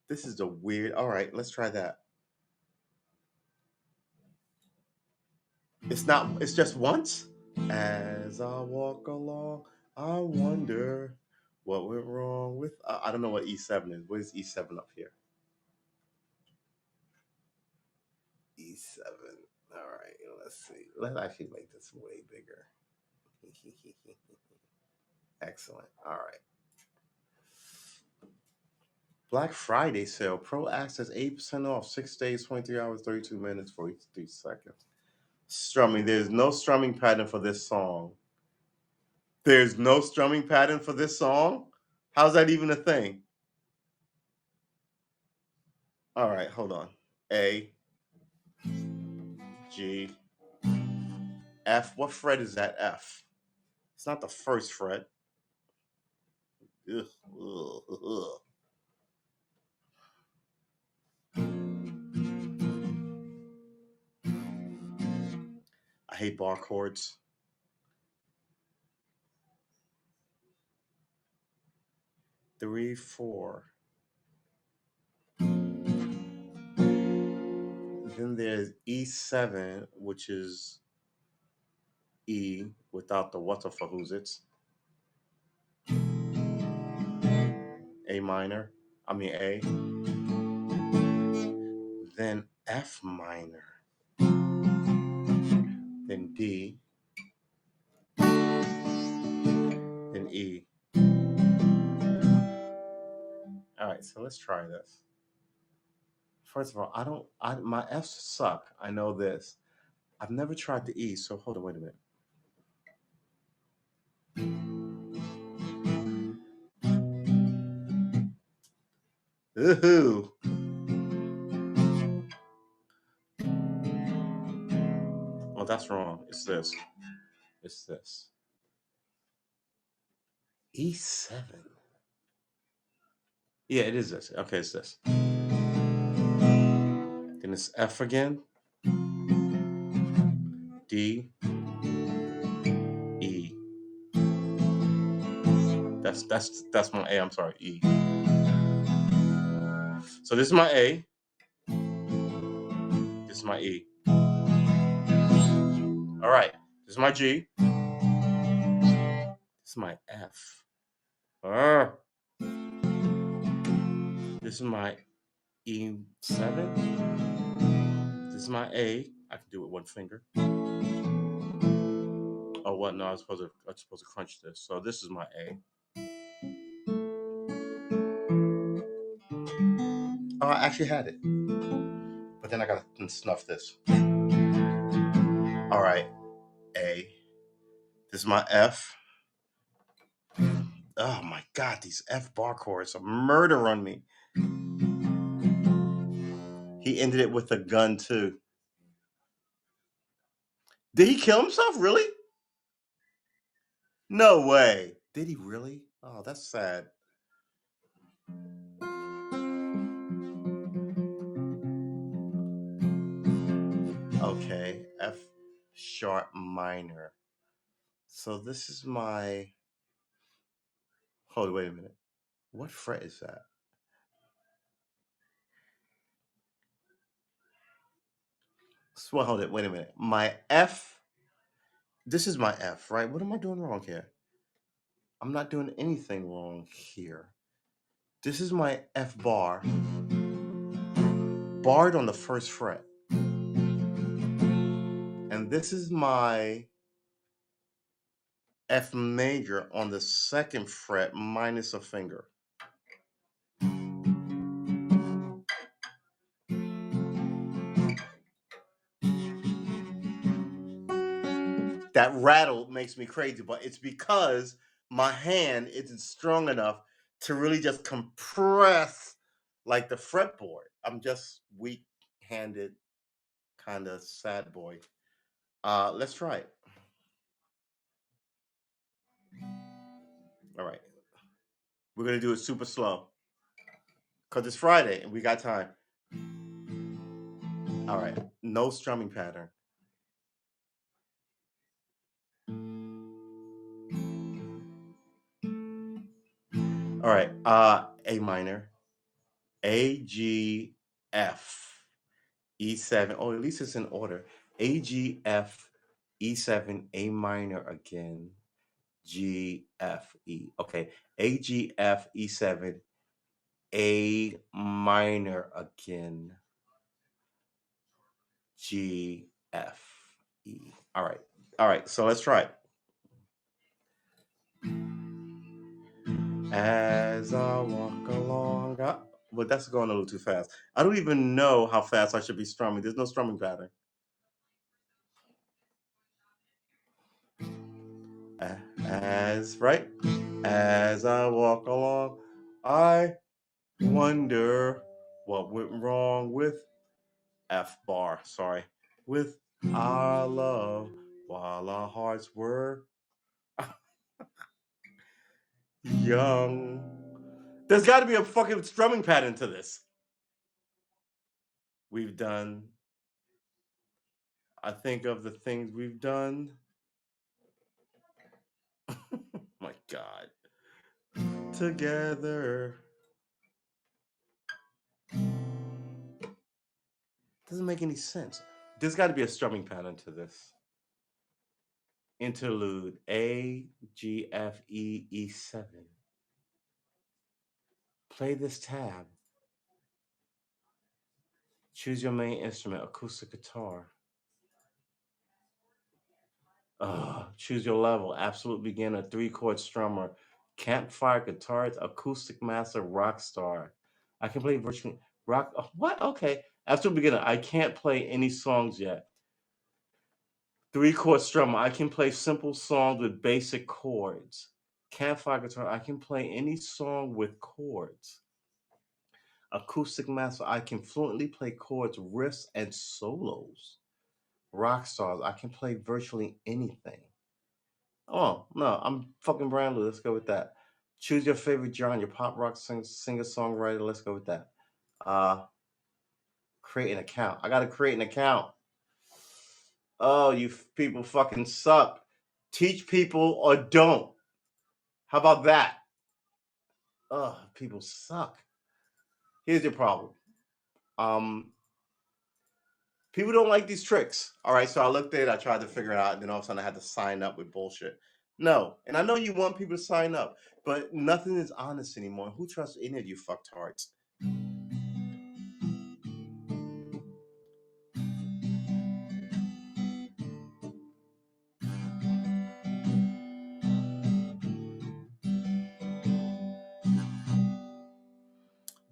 this is the weird. All right, let's try that. It's not. It's just once. As I walk along, I wonder what went wrong with. I don't know what E7 is. What is E7 up here? E7. All right, let's see. Let's actually make this way bigger. Excellent. All right. Black Friday sale. Pro Access 8% off. 6 days, 23 hours, 32 minutes, 43 seconds. Strumming. There's no strumming pattern for this song. There's no strumming pattern for this song? How's that even a thing? All right, hold on. A, G, F. What fret is that F? It's not the first fret. Ugh, ugh, ugh. I hate bar chords. Three, four. Then there's E7, which is E without the what for who's it's. A minor. I mean A. Then F minor. Then D. Then E. All right, so let's try this. First of all, my F's suck. I know this. I've never tried the E, so hold on, wait a minute. Ooh. Oh, that's wrong. It's this. It's this. E7. Yeah, it is this. Okay, it's this. Then it's F again. D. E. That's my A. I'm sorry, E. So this is my A. This is my E. All right. This is my G. This is my F. This is my E7. This is my A. I can do it with one finger. Oh, what? No, I'm supposed to crunch this. So this is my A. Oh, I actually had it, but then I gotta snuff this. All right, A. This is my F. Oh my God, these F bar chords are murder on me. He ended it with a gun too. Did he kill himself? Really? No way. Did he really? Oh, that's sad. Okay, F sharp minor. So this is my. Hold on, wait a minute. What fret is that? Well, hold it. Wait a minute. My F. This is my F, right? What am I doing wrong here? I'm not doing anything wrong here. This is my F bar, barred on the first fret. And this is my F major on the second fret minus a finger. That rattle makes me crazy, but it's because my hand isn't strong enough to really just compress like the fretboard. I'm just weak handed, kind of sad boy. Let's try it. All right. We're going to do it super slow because it's Friday and we got time. All right. No strumming pattern. All right. A minor, A, G, F, E7. Oh, at least it's in order. A, G, F, E7, A minor again, G, F, E. Okay. A, G, F, E7, A minor again, G, F, E. All right. All right. So let's try it. As I walk along. But that's going a little too fast. I don't even know how fast I should be strumming. There's no strumming pattern. As right, as I walk along, I wonder what went wrong with F bar. Sorry, with our love while our hearts were young. There's got to be a fucking strumming pattern to this. We've done. I think of the things we've done. My God. Together. Doesn't make any sense. There's got to be a strumming pattern to this. Interlude A, G, F, E, E7. Play this tab. Choose your main instrument, acoustic guitar. Choose your level, absolute beginner, 3-chord strummer, campfire guitarist, acoustic master, rock star. I can play virtually rock. What? Okay. Absolute beginner. I can't play any songs yet. 3-chord strummer. I can play simple songs with basic chords. Campfire guitar. I can play any song with chords. Acoustic master. I can fluently play chords, riffs, and solos. Rock stars. I can play virtually anything. Oh, no, I'm fucking brand new. Let's go with that. Choose your favorite genre, pop rock singer songwriter. Let's go with that. Create an account. I gotta create an account. Oh, you people fucking suck. Teach people or don't. How about that? Oh, people suck. Here's your problem. People don't like these tricks. All right, so I looked at it, I tried to figure it out, and then all of a sudden I had to sign up with bullshit. No, and I know you want people to sign up, but nothing is honest anymore. Who trusts any of you fucktards?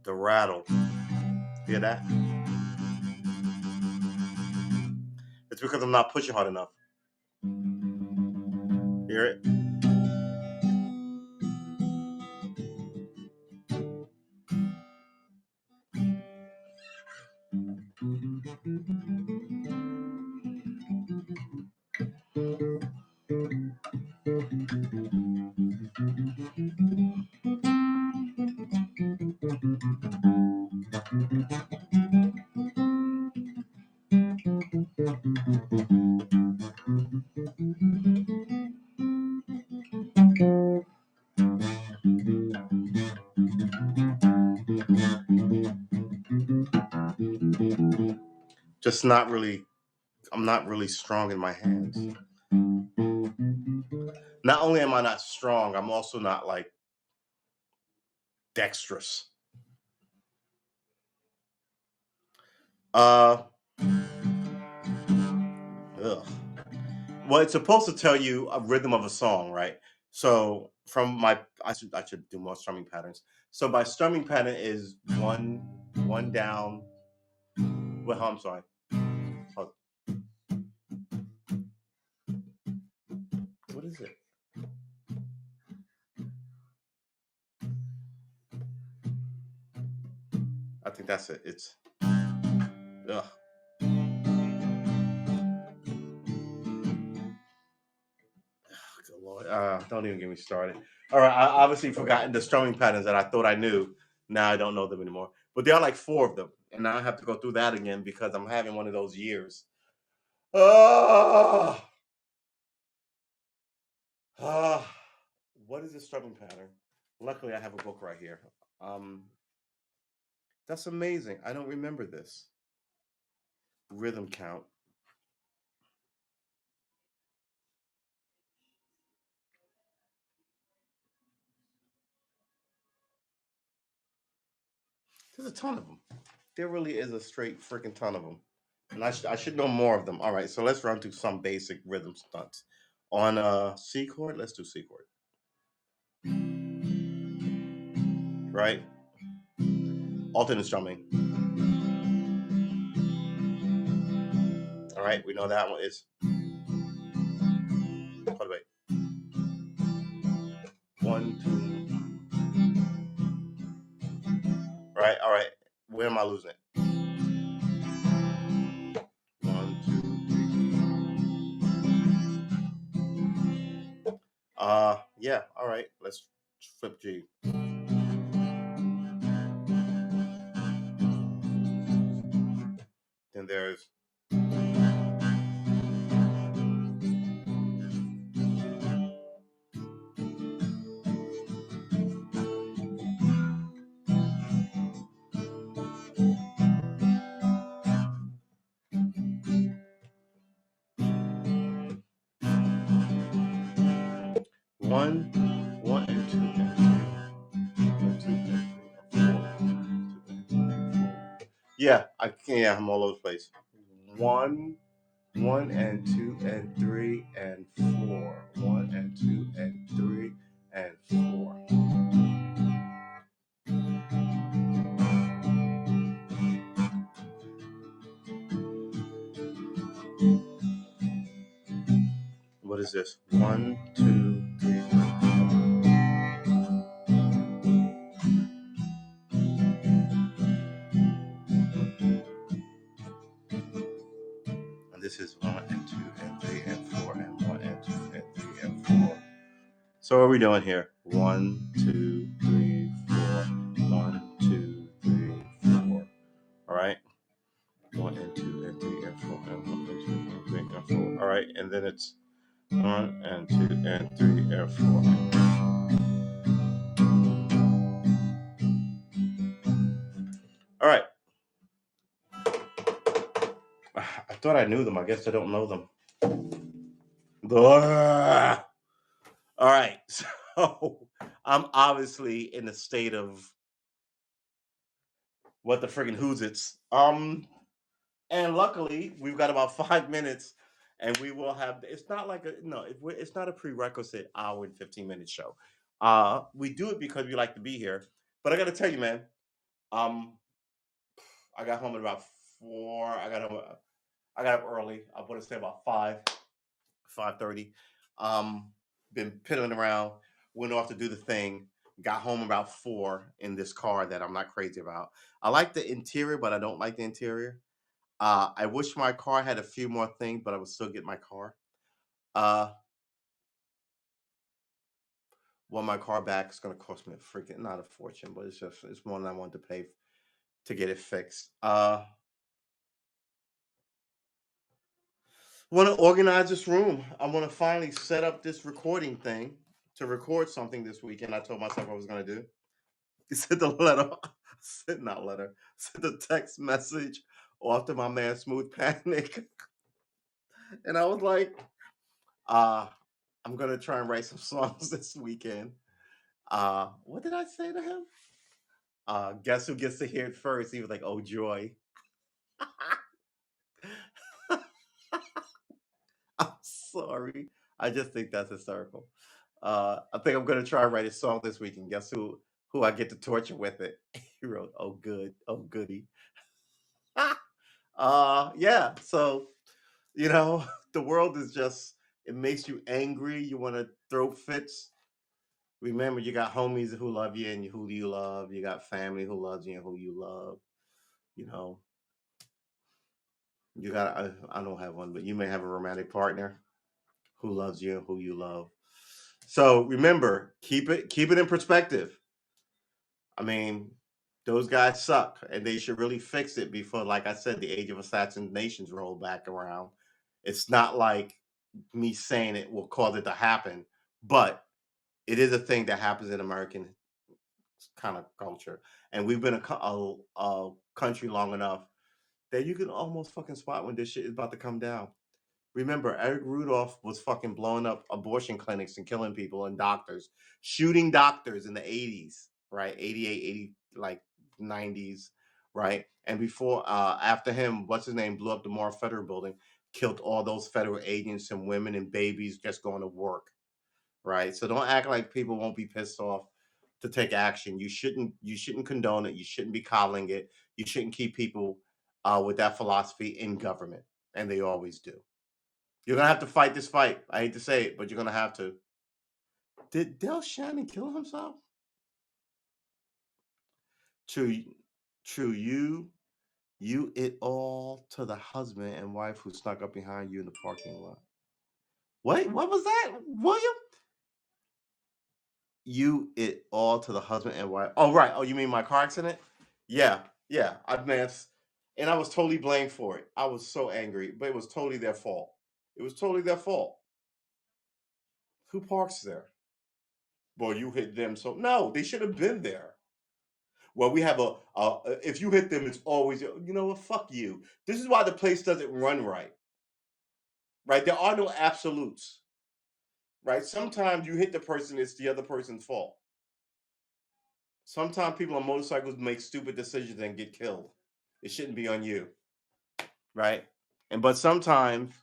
The rattle. Hear that? It's because I'm not pushing hard enough. Hear it? Just not really. I'm not really strong in my hands. Not only am I not strong, I'm also not like dexterous. Uh, ugh. Well, it's supposed to tell you a rhythm of a song, right? So from my, I should do more strumming patterns. So my strumming pattern is one down. Well, I'm sorry. Hold- What is it? I think that's it. It's ugh. Good Lord. Don't even get me started. All right, I obviously forgotten the strumming patterns that I thought I knew. Now I don't know them anymore. But there are like four of them, and now I have to go through that again because I'm having one of those years. Ah, ah. What is the strumming pattern? Luckily, I have a book right here. Um, that's amazing. I don't remember this rhythm count. There's a ton of them. There really is a straight freaking ton of them, and I should know more of them. All right, so let's run through some basic rhythm stunts. On C chord, let's do C chord. Right? Alternate strumming. All right, we know that one is. Hold wait. One, two. Right, all right. Where am I losing it? One, two, three. Yeah, all right. Let's flip G. Then there's one, one and two and three, one, two and three, and four, two and three, and four. Yeah, I can. Yeah, I'm all over the place. One, one and two and three and four. One and two and three and four. What is this? One, two, three, four. And this is one and two and three and four and one and two and three and four. So what are we doing here? One, two, three, four. One, two, three, four. All right. One and two and three and four and one and two and three and four. All right. And then it's one and two and three and four. All right. I thought I knew them. I guess I don't know them. All right. So I'm obviously in a state of what the friggin' who's it's. And luckily we've got about 5 minutes, and we will have. It's not like a no. It's not a prerequisite hour and 15 minute show. We do it because we like to be here. But I got to tell you, man. Um, I got home at about 4. I got up early. I want to say about 5:30. Been piddling around. Went off to do the thing. Got home about 4 in this car that I'm not crazy about. I like the interior, but I don't like the interior. I wish my car had a few more things, but I would still get my car. Uh, Want my car back. It's going to cost me a freaking not a fortune, but it's more than I want to pay to get it fixed. Want to organize this room. I want to finally set up this recording thing to record something this weekend. I told myself I was going to do. Sent the letter, sent not letter, sent the text message off to my man Smooth Panic, and I was like, uh, I'm gonna try and write some songs this weekend. What did I say to him? Guess who gets to hear it first? He was like, "Oh joy." I'm sorry. I just think that's hysterical. I think I'm gonna try and write a song this weekend. Guess who I get to torture with it? He wrote, "Oh good, oh goody." Yeah. So you know, the world is just it makes you angry. You want to throw fits. Remember, you got homies who love you and who you love. You got family who loves you and who you love. You know, you got. I don't have one, but you may have a romantic partner who loves you and who you love. So remember, keep it in perspective. I mean, those guys suck, and they should really fix it before, like I said, the age of assassinations roll back around. It's not like me saying it will cause it to happen, but it is a thing that happens in American kind of culture, and we've been a country long enough that you can almost fucking spot when this shit is about to come down. Remember, Eric Rudolph was fucking blowing up abortion clinics and killing people and doctors, shooting doctors in the 80s, right? 88, 80, like 90s, right? And before, after him, what's his name, blew up the Moore Federal Building, killed all those federal agents and women and babies just going to work, right? So don't act like people won't be pissed off to take action. You shouldn't condone it. You shouldn't be coddling it. You shouldn't keep people with that philosophy in government, and they always do. You're gonna have to fight this fight. I hate to say it, but you're gonna have to. Did Del Shannon kill himself? True, true. You it all to the husband and wife who snuck up behind you in the parking lot. Wait, what was that, William? You it all to the husband and wife. Oh right. Oh, you mean my car accident? Yeah, yeah. I missed, and I was totally blamed for it. I was so angry, but it was totally their fault. It was totally their fault. Who parks there? Well, you hit them, so no, they should have been there. Well, we have if you hit them, it's always you know what? Fuck you. This is why the place doesn't run right. Right? There are no absolutes. Right? Sometimes you hit the person, it's the other person's fault. Sometimes people on motorcycles make stupid decisions and get killed. It shouldn't be on you, right? And but sometimes,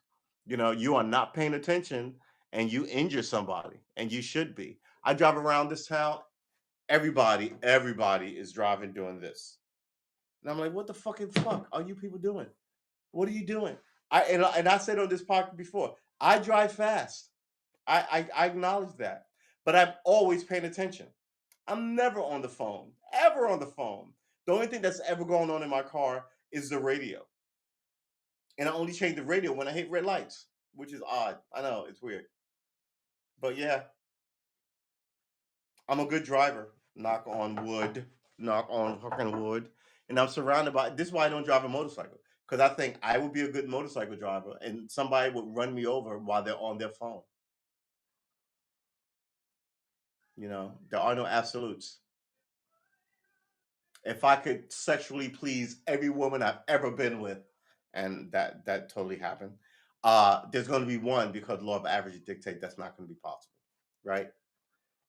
you are not paying attention and you injure somebody, and you should be. I drive around this town. Everybody is driving doing this, and I'm like, what the fucking fuck are you people doing? What are you doing? I said on this podcast before, I drive fast. I acknowledge that, but I'm always paying attention. I'm never on the phone, ever on the phone. The only thing that's ever going on in my car is the radio, and I only change the radio when I hit red lights, which is odd. I know it's weird, but yeah, I'm a good driver. Knock on wood. Knock on fucking wood. And I'm surrounded by. This is why I don't drive a motorcycle, because I think I would be a good motorcycle driver, and somebody would run me over while they're on their phone. There are no absolutes. If I could sexually please every woman I've ever been with, and that totally happened, there's going to be one, because law of averages dictate that's not going to be possible, right?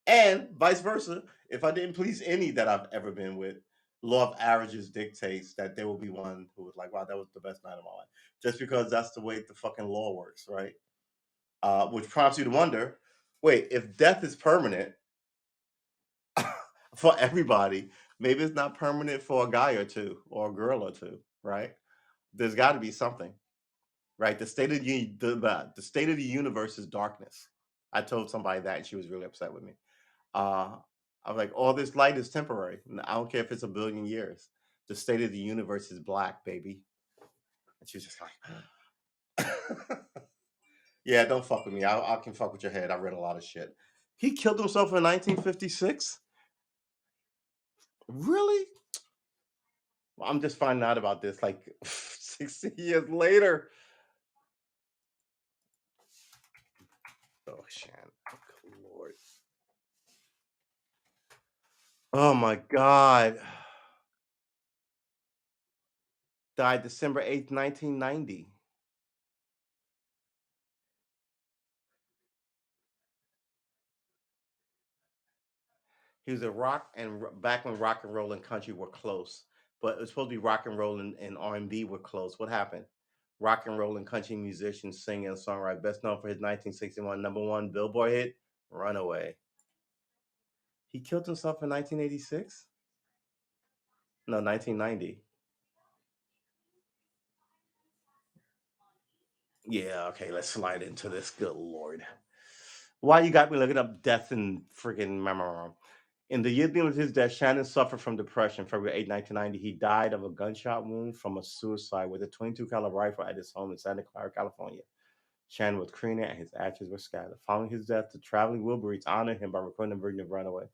And vice versa, if I didn't please any that I've ever been with, law of averages dictates that there will be one who was like, "Wow, that was the best night of my life," just because that's the way the fucking law works, right? Which prompts you to wonder: wait, if death is permanent for everybody, maybe it's not permanent for a guy or two or a girl or two, right? There's got to be something, right? The state of the universe is darkness. I told somebody that, and she was really upset with me. Uh, I was like, all this light is temporary. I don't care if it's a billion years. The state of the universe is black, baby. And she was just like, yeah, don't fuck with me. I can fuck with your head. I read a lot of shit. He killed himself in 1956? Really? Well, I'm just finding out about this like 60 years later. Oh, Shan. Good Lord. Oh my God. Died December 8th, 1990. He was a rock and back when rock and roll and country were close, but it was supposed to be rock and roll and R&B were close. What happened? Rock and roll and country musician, singer, and songwriter, best known for his 1961 number one Billboard hit, "Runaway." He killed himself in 1986. No, 1990. Yeah, okay, let's slide into this. Good Lord. Why you got me looking up death and freaking memory? In the year of his death, Shannon suffered from depression. February 8, 1990, he died of a gunshot wound from a suicide with a 22 caliber rifle at his home in Santa Clara, California. Shannon was cremated and his ashes were scattered. Following his death, the Traveling Wilburys honored him by recording a version of Runaway.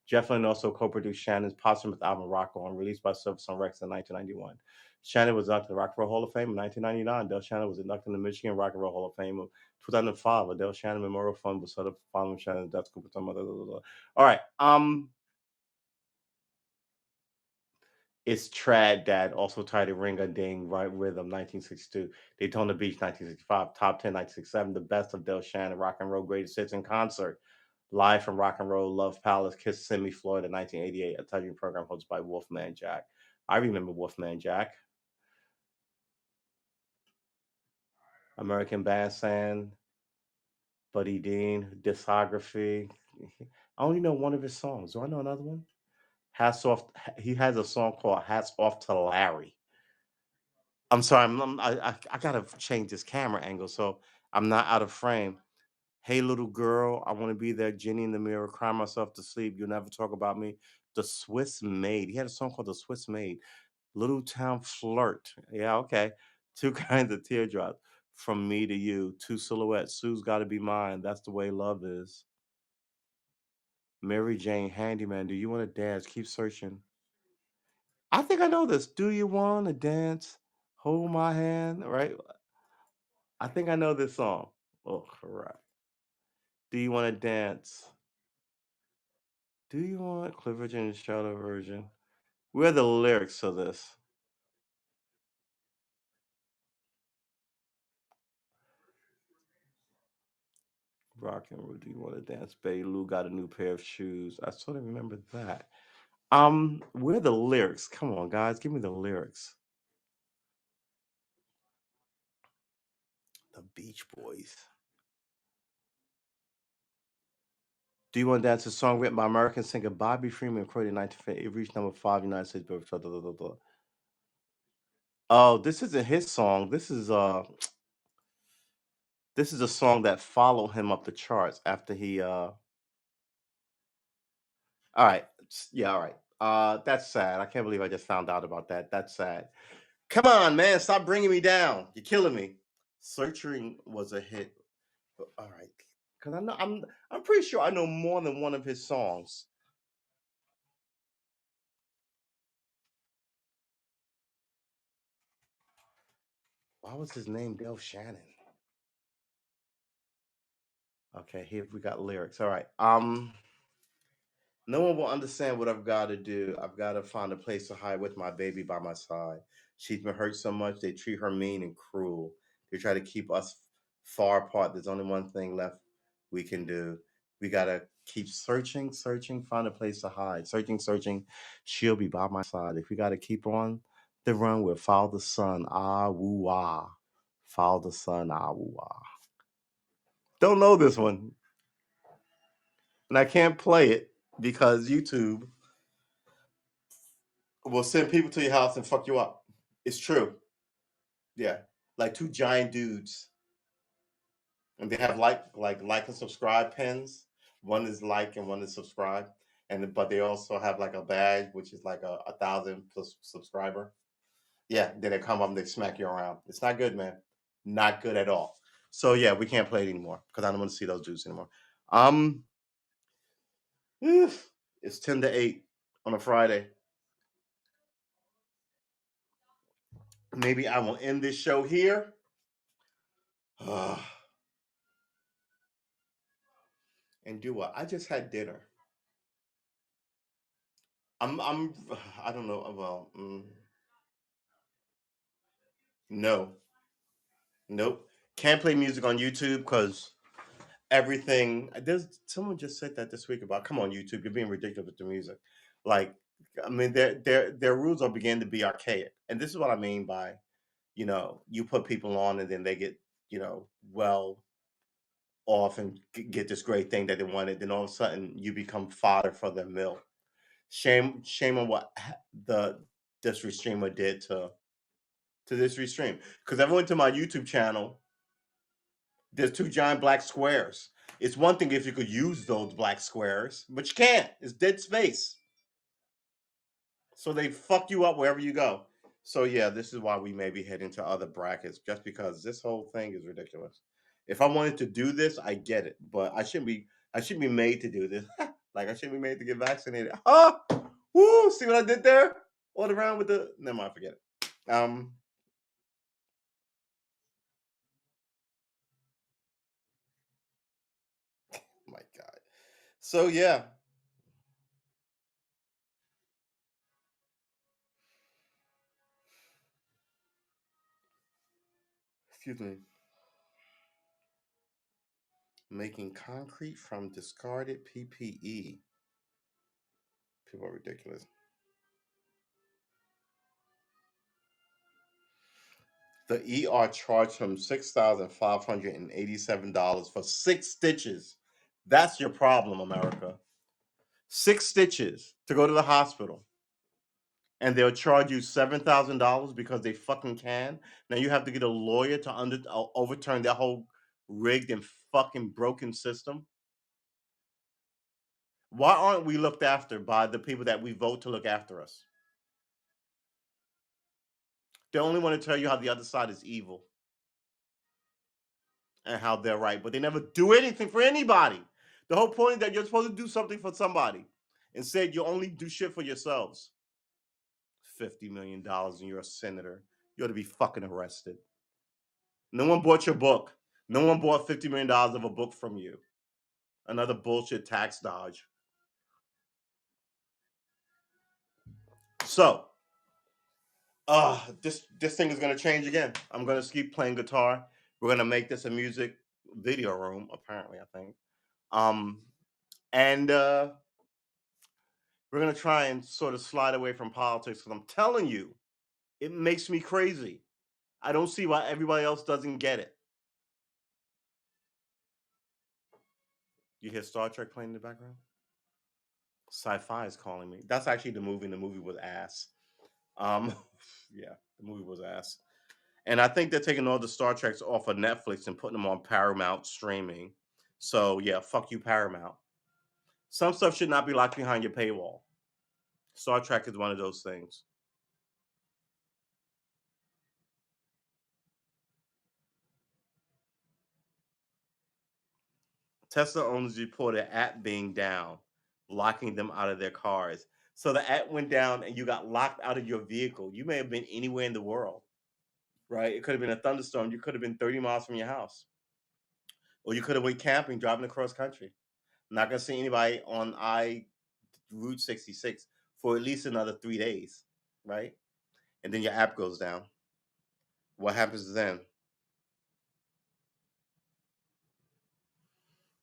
Jeff Lynne also co-produced Shannon's posthumous album Rock On, released by Surface on Records in 1991. Shannon was inducted to the Rock and Roll Hall of Fame in 1999. Del Shannon was inducted in the Michigan Rock and Roll Hall of Fame in 2005. A Del Shannon Memorial Fund was set up following Shannon's death. All right. It's Trad Dad, also titled Ring a Ding, Right Rhythm, 1962. Daytona Beach, 1965. Top 10, 1967. The Best of Del Shannon, Rock and Roll Greatest Hits in Concert. Live from Rock and Roll Love Palace, Kissimmee, Florida, 1988. A touching program hosted by Wolfman Jack. I remember Wolfman Jack. American Bandstand, Buddy Dean, discography. I only know one of his songs. Do I know another one? Hats off. He has a song called "Hats Off to Larry." I'm sorry. I gotta change this camera angle so I'm not out of frame. Hey, little girl, I want to be that Jenny in the mirror, cry myself to sleep. You'll never talk about me. The Swiss Maid. He had a song called The Swiss Maid. Little Town Flirt. Yeah, okay. Two kinds of teardrops. From me to you. Two silhouettes. Sue's got to be mine. That's the way love is. Mary Jane, handyman. Do you want to dance? Keep searching. I think I know this. Do you want to dance? Hold my hand. Right? I think I know this song. Oh, crap. Do you want to dance? Do you want Cliff Virginia Shadow version? Where are the lyrics of this? Rock and roll. Do you want to dance? Betty Lou got a new pair of shoes. I sort of remember that. Where are the lyrics? Come on, guys, give me the lyrics. The Beach Boys. Do you want to dance? A song written by American singer Bobby Freeman, recorded in 1950. It reached number five United States Billboard. Blah, blah, blah, blah. Oh, this isn't his song. This is a song that followed him up the charts after he all right. Yeah, all right. That's sad. I can't believe I just found out about that. That's sad. Come on, man, stop bringing me down. You're killing me. Searching was a hit. All right. Cuz I'm pretty sure I know more than one of his songs. Why was his name Dale Shannon? Okay, here we got lyrics. All right. No one will understand what I've got to do. I've got to find a place to hide with my baby by my side. She's been hurt so much, they treat her mean and cruel. They try to keep us far apart. There's only one thing left we can do. We got to keep searching, searching, find a place to hide. Searching, searching. She'll be by my side. If we got to keep on the run, we'll follow the sun. Ah, woo, ah. Follow the sun. Ah, woo, ah. Don't know this one. And I can't play it because YouTube will send people to your house and fuck you up. It's true. Yeah. Like two giant dudes. And they have like and subscribe pins. One is like and one is subscribe. And but they also have like a badge which is like a 1,000 plus subscriber. Yeah, then they come up and they smack you around. It's not good, man. Not good at all. So yeah, we can't play it anymore because I don't want to see those dudes anymore. Um it's 10 to 8 on a Friday. Maybe I will end this show here. and do what? I just had dinner. I'm I don't know. Well, no, nope. Can't play music on YouTube because everything. There's someone just said that this week about come on YouTube, you're being ridiculous with the music. Like, I mean, their rules are beginning to be archaic, and this is what I mean by you put people on and then they get well off and get this great thing that they wanted, then all of a sudden you become fodder for their mill. Shame on what the this restreamer did to this restream. Because I went to my YouTube channel, there's two giant black squares. It's one thing if you could use those black squares, but you can't. It's dead space. So they fuck you up wherever you go. So yeah, this is why we may be heading to other brackets, just because this whole thing is ridiculous. If I wanted to do this, I get it, but I shouldn't be made to do this. Like I shouldn't be made to get vaccinated. Oh, woo! See what I did there? All around with the. Never mind, forget it. My God. So yeah, excuse me. Making concrete from discarded PPE. People are ridiculous. The ER charged him $6,587 for 6 stitches. That's your problem, America. 6 stitches to go to the hospital. And they'll charge you $7,000 because they fucking can. Now you have to get a lawyer to overturn that whole rigged and fucking broken system. Why aren't we looked after by the people that we vote to look after us? They only want to tell you how the other side is evil and how they're right, but they never do anything for anybody. The whole point is that you're supposed to do something for somebody. Instead, you only do shit for yourselves. $50 million and you're a senator. You ought to be fucking arrested. No one bought your book. No one bought $50 million of a book from you. Another bullshit tax dodge. So, this thing is gonna change again. I'm gonna keep playing guitar. We're gonna make this a music video room, apparently, I think. Um, and we're gonna try and sort of slide away from politics because I'm telling you, it makes me crazy. I don't see why everybody else doesn't get it. You hear Star Trek playing in the background? Sci-fi is calling me. That's actually the movie, and the movie was ass. Um, yeah, the movie was ass. And I think they're taking all the Star Treks off of Netflix and putting them on Paramount streaming. So yeah, fuck you, Paramount. Some stuff should not be locked behind your paywall. Star Trek is one of those things. Tesla owners reported app being down, locking them out of their cars. So the app went down and you got locked out of your vehicle. You may have been anywhere in the world, right? It could have been a thunderstorm. You could have been 30 miles from your house. Or you could have went camping, driving across country. Not gonna see anybody on I Route 66 for at least another 3 days, right? And then your app goes down. What happens then?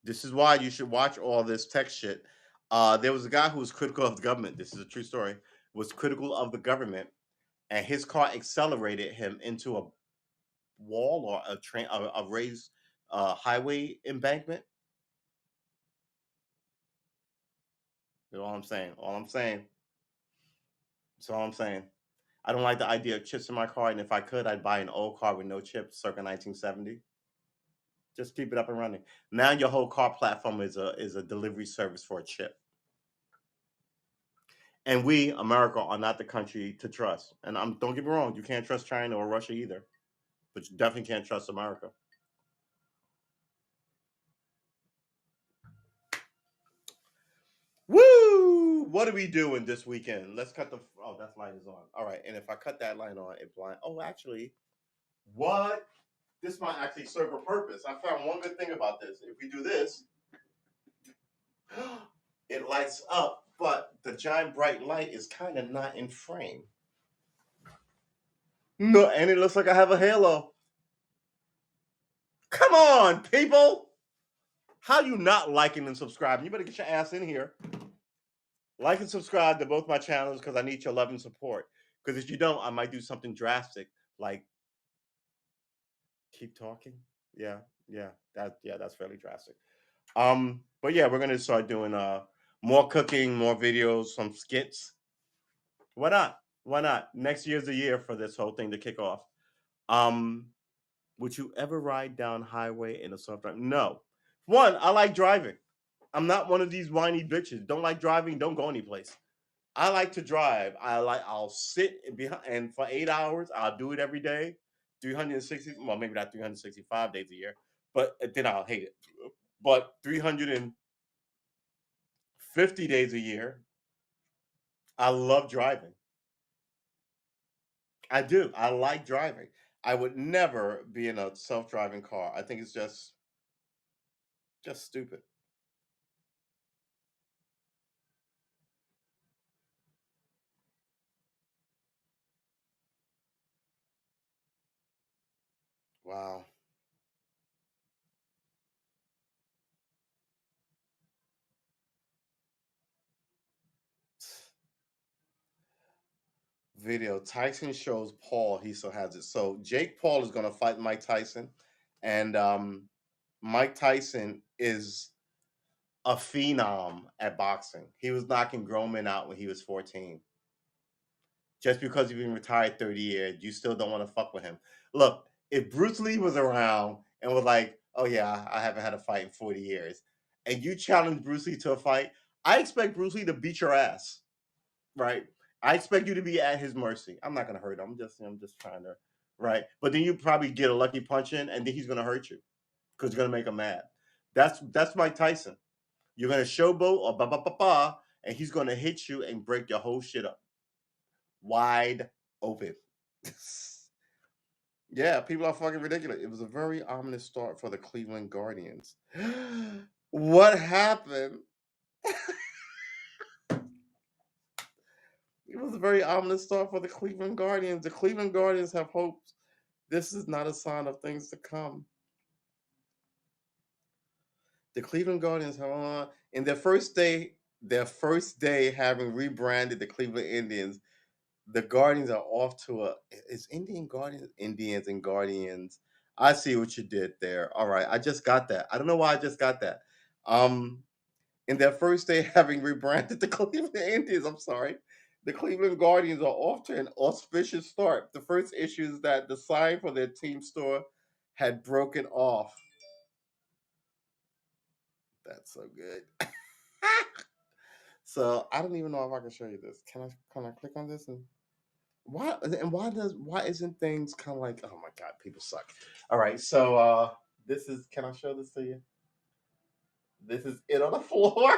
This is why you should watch all this tech shit. There was a guy who was critical of the government. This is a true story. Was critical of the government, and his car accelerated him into a wall or a train, a raised highway embankment. That's all I'm saying. All I'm saying. That's all I'm saying. I don't like the idea of chips in my car, and if I could, I'd buy an old car with no chips, circa 1970. Just keep it up and running. Now your whole car platform is a delivery service for a chip. And we, America, are not the country to trust. And don't get me wrong, you can't trust China or Russia either, but you definitely can't trust America. Woo! What are we doing this weekend? Let's cut the. Oh, that light is on. All right, and if I cut that light on, it blind. Oh, actually, what? This might actually serve a purpose. I found one good thing about this. If we do this, It lights up, but the giant bright light is kind of not in frame. No, and it looks like I have a halo. Come on, people! How you not liking and subscribing? You better get your ass in here. Like and subscribe to both my channels because I need your love and support. Because if you don't, I might do something drastic, like keep talking. Yeah, that's fairly drastic. But yeah, we're gonna start doing more cooking, more videos, some skits. Why not? Why not? Next year's the year for this whole thing to kick off. Um, would you ever ride down highway in a soft drive? No. One, I like driving. I'm not one of these whiny bitches. Don't like driving, don't go anyplace. I like to drive. I'll sit behind and for 8 hours. I'll do it every day. 360, well, maybe not 365 days a year, but then I'll hate it. But 350 days a year, I love driving. I do. I like driving. I would never be in a self-driving car. I think it's just stupid. Wow. Video. Tyson shows Paul. He still has it. So Jake Paul is going to fight Mike Tyson, and Mike Tyson is a phenom at boxing. He was knocking grown men out when he was 14. Just because you've been retired 30 years, you still don't want to fuck with him. Look, if Bruce Lee was around and was like, oh yeah, I haven't had a fight in 40 years, and you challenge Bruce Lee to a fight, I expect Bruce Lee to beat your ass, right? I expect you to be at his mercy. I'm not gonna hurt him. I'm just trying to, right? But then you probably get a lucky punch in, and then he's gonna hurt you because you're gonna make him mad. That's Mike Tyson. You're gonna showboat or ba ba ba ba, and he's gonna hit you and break your whole shit up wide open. Yeah, people are fucking ridiculous. It was a very ominous start for the Cleveland Guardians. What happened? It was a very ominous start for the Cleveland Guardians. The Cleveland Guardians have hopes. This is not a sign of things to come. The Cleveland Guardians have in their first day having rebranded the Cleveland Indians. The Guardians are off to a is Indians and Guardians. I see what you did there. All right, I just got that. I don't know why I just got that. Um, in their first day having rebranded the Cleveland Indians, I'm sorry, the Cleveland Guardians are off to an auspicious start. The first issue is that the sign for their team store had broken off. That's so good. So I don't even know if I can show you this. Can I click on this and why isn't things kind of like, oh my god, people suck. All right, so this is, can I show this to you? This is it on the floor.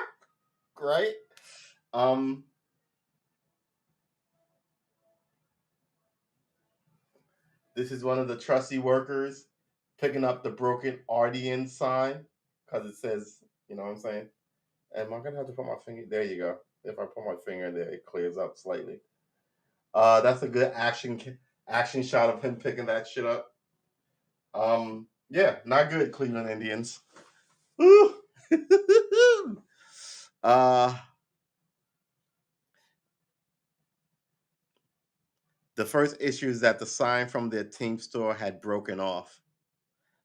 Right. um this is one of the trusty workers picking up the broken RDN sign because it says, you know what I'm saying. Am I gonna have to put my finger, there you go. If I put my finger there, it clears up slightly. That's a good action shot of him picking that shit up. Yeah, not good, Cleveland Indians. Woo! uh, the first issue is that the sign from their team store had broken off.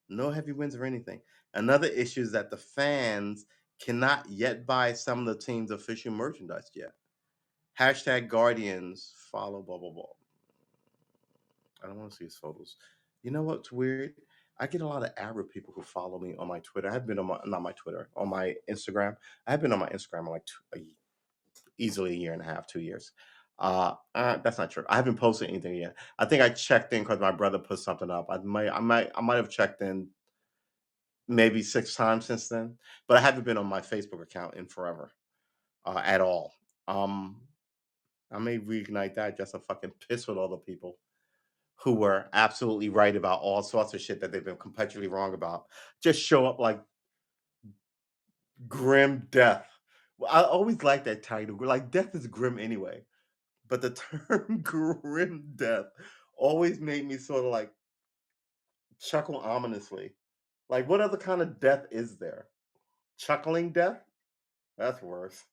No heavy winds or anything. Another issue is that the fans cannot yet buy some of the team's official merchandise yet. Hashtag Guardians follow blah blah blah. I don't want to see his photos. You know what's weird? I get a lot of Arab people who follow me on my Twitter. I've been on my, not my Twitter, on my Instagram. I've been on my Instagram like easily a year and a half, 2 years. That's not true. I haven't posted anything yet. I think I checked in because my brother put something up. I might have checked in maybe 6 times since then, but I haven't been on my Facebook account in forever at all. Um, I may reignite that just to fucking piss with all the people who were absolutely right about all sorts of shit that they've been completely wrong about. Just show up like grim death Well, I always like that title. Like death is grim anyway, but the term grim death always made me sort of like chuckle ominously. Like, what other kind of death is there? Chuckling death? That's worse.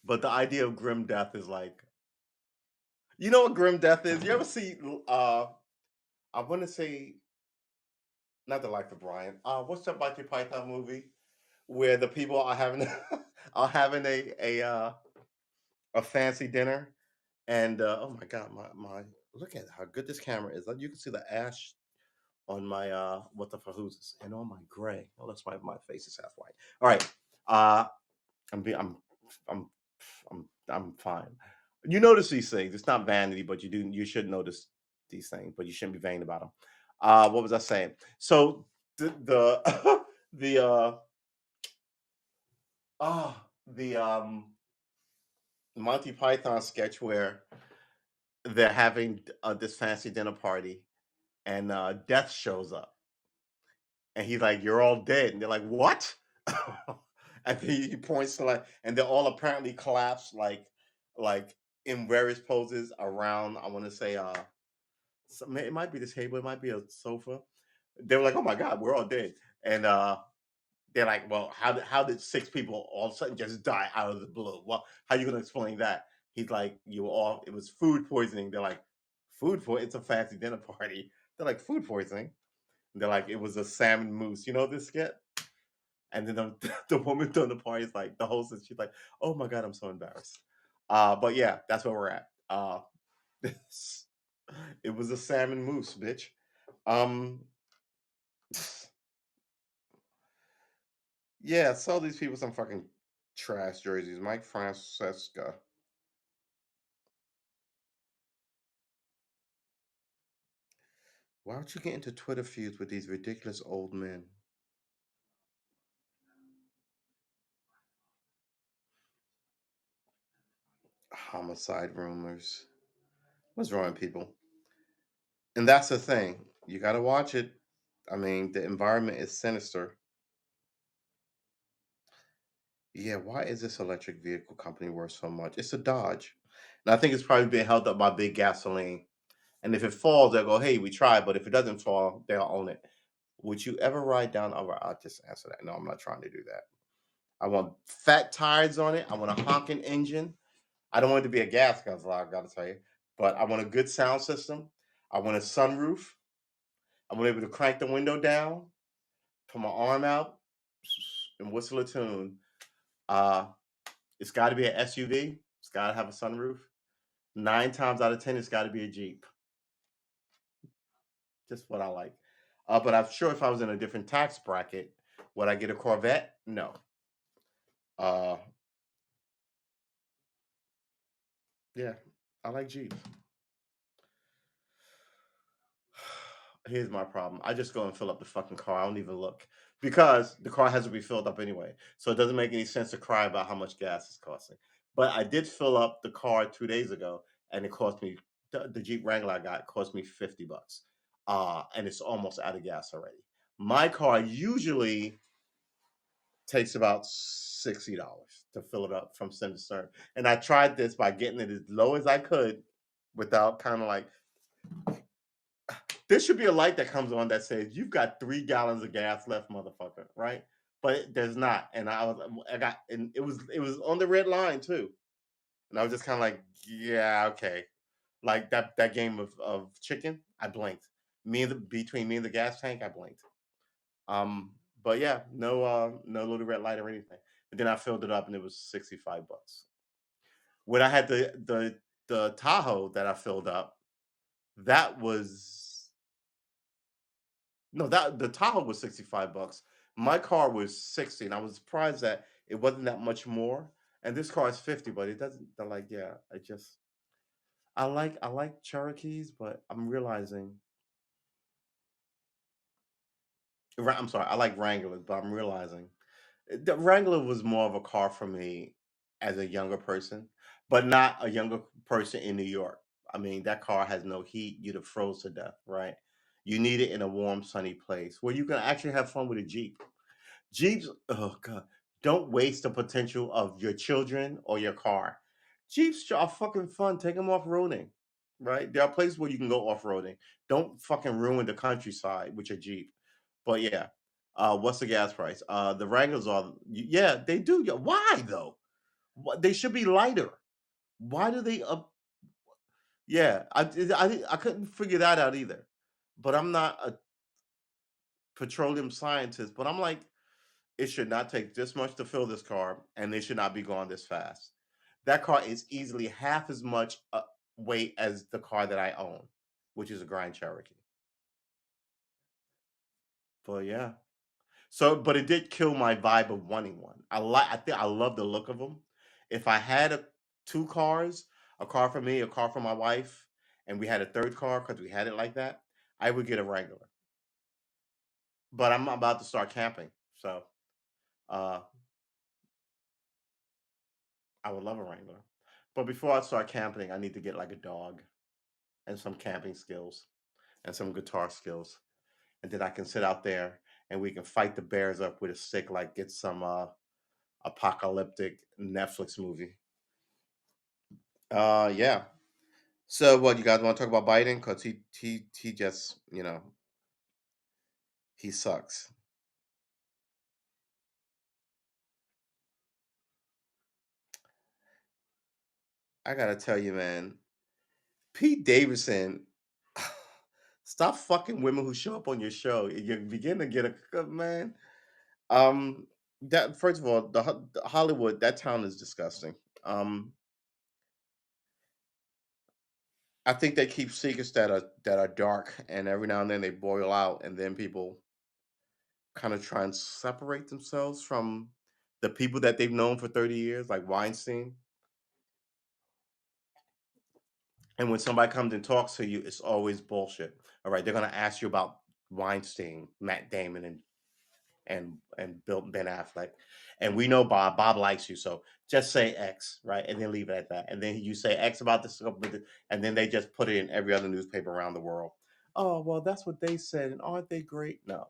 But the idea of grim death is like, you know what grim death is? You ever see? I want to say not the Life of Brian. What's that Monty Python movie where the people are having are having a fancy dinner and oh my god, my look at how good this camera is. Like, you can see the ash on my what the fahooses and on my gray. Oh, that's why my face is half white. All right, uh, I'm be, I'm I'm fine. You notice these things. It's not vanity, but you should notice these things, but you shouldn't be vain about them. What was I saying? So the the the Monty Python sketch where they're having this fancy dinner party and Death shows up and he's like, "You're all dead," and they're like, "What?" And then he points to like, and they're all apparently collapsed like in various poses around. I want to say, it might be this table, it might be a sofa. They were like, "Oh my god, we're all dead," and they're like, "Well, how did six people all of a sudden just die out of the blue? Well, how you gonna explain that?" He's like, "You were all it was food poisoning." They're like, "Food for it's a fancy dinner party." They're like, "Food poisoning." They're like, "It was a salmon mousse." You know this skit? And then the woman during the party is like, the hostess, she's like, "Oh my god, I'm so embarrassed." But yeah, that's where we're at. It was a salmon mousse, bitch. Um, yeah, sell these people some fucking trash jerseys. Mike Francesca. Why would you get into Twitter feuds with these ridiculous old men? Homicide rumors. What's wrong with people? And that's the thing. You got to watch it. I mean, the environment is sinister. Yeah, why is this electric vehicle company worth so much? It's a Dodge. And I think it's probably being held up by big gasoline. And if it falls, they'll go, "Hey, we tried." But if it doesn't fall, they'll own it. Would you ever ride down over? I'll just answer that. No, I'm not trying to do that. I want fat tires on it. I want a honking engine. I don't want it to be a gas guzzler, I gotta tell you. But I want a good sound system. I want a sunroof. I want to be able to crank the window down, put my arm out, and whistle a tune. Uh, it's got to be an SUV. It's got to have a sunroof. 9 times out of 10, it's got to be a Jeep. Just what I like. But I'm sure if I was in a different tax bracket, would I get a Corvette? No. Uh, yeah, I like Jeeps. Here's my problem. I just go and fill up the fucking car. I don't even look because the car has to be filled up anyway. So it doesn't make any sense to cry about how much gas it's costing. But I did fill up the car 2 days ago, and it cost me the Jeep Wrangler I got cost me $50, and it's almost out of gas already. My car usually takes about $60 to fill it up from center to stern, and I tried this by getting it as low as I could without kind of like there should be a light that comes on that says you've got 3 gallons of gas left, motherfucker, right? But there's not, and I got, and it was on the red line too, and I was just kind of like, yeah, okay, like that game of chicken. I blinked. Between me and the gas tank, I blinked. Um, but yeah, no little red light or anything. But then I filled it up, and it was $65. When I had the Tahoe that I filled up, that was no, that the Tahoe was $65. My car was 60, and I was surprised that it wasn't that much more. And this car is 50, but it doesn't they're like, yeah, I like Cherokees, but I'm realizing I'm sorry, I like Wranglers, but I'm realizing the Wrangler was more of a car for me as a younger person, but not a younger person in New York. I mean, that car has no heat, you'd have froze to death, right? You need it in a warm, sunny place where you can actually have fun with a Jeep. Jeeps, oh god, don't waste the potential of your children or your car. Jeeps are fucking fun. Take them off roading, right? There are places where you can go off roading. Don't fucking ruin the countryside with your Jeep. But yeah, what's the gas price? The Wranglers are, yeah, they do. Yeah, why though? They should be lighter. Why do they up? Yeah, I couldn't figure that out either. But I'm not a petroleum scientist. But I'm like, it should not take this much to fill this car, and they should not be going this fast. That car is easily half as much weight as the car that I own, which is a Grand Cherokee. But yeah, so but it did kill my vibe of wanting one. I think I love the look of them. If I had two cars, a car for me, a car for my wife, and we had a third car because we had it like that, I would get a Wrangler. But I'm about to start camping, so uh, I would love a Wrangler. But before I start camping, I need to get like a dog and some camping skills and some guitar skills. And then I can sit out there and we can fight the bears up with a stick, like get some apocalyptic Netflix movie. Yeah. So what you guys want to talk about Biden? Cause he just he sucks. I gotta tell you, man, Pete Davidson, stop fucking women who show up on your show. You begin to get a man. Um, that first of all, the Hollywood, that town is disgusting. Um, I think they keep secrets that are dark, and every now and then they boil out, and then people kind of try and separate themselves from the people that they've known for 30 years, like Weinstein. And when somebody comes and talks to you, it's always bullshit. All right, they're gonna ask you about Weinstein, Matt Damon, and Bill Ben Affleck. And we know Bob. Bob likes you, so just say X, right? And then leave it at that. And then you say X about this, and then they just put it in every other newspaper around the world. Oh, well, that's what they said, and aren't they great? No.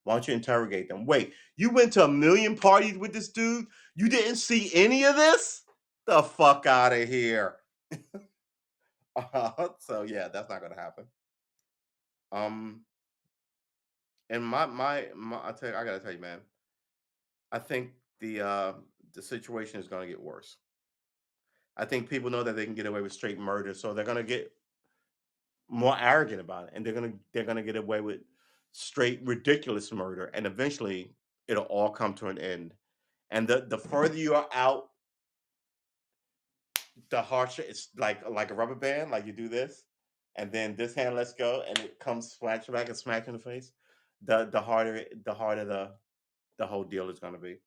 Why don't you interrogate them? Wait, you went to a million parties with this dude? You didn't see any of this? The fuck out of here. So yeah, that's not gonna happen. Um, and I tell you, I gotta tell you, man. I think the situation is going to get worse. I think people know that they can get away with straight murder, so they're going to get more arrogant about it, and they're going to get away with straight ridiculous murder, and eventually it'll all come to an end. And the further you are out, the harsher it's like a rubber band. Like you do this, and then this hand lets go, and it comes smash back and smack you in the face. The harder the whole deal is going to be.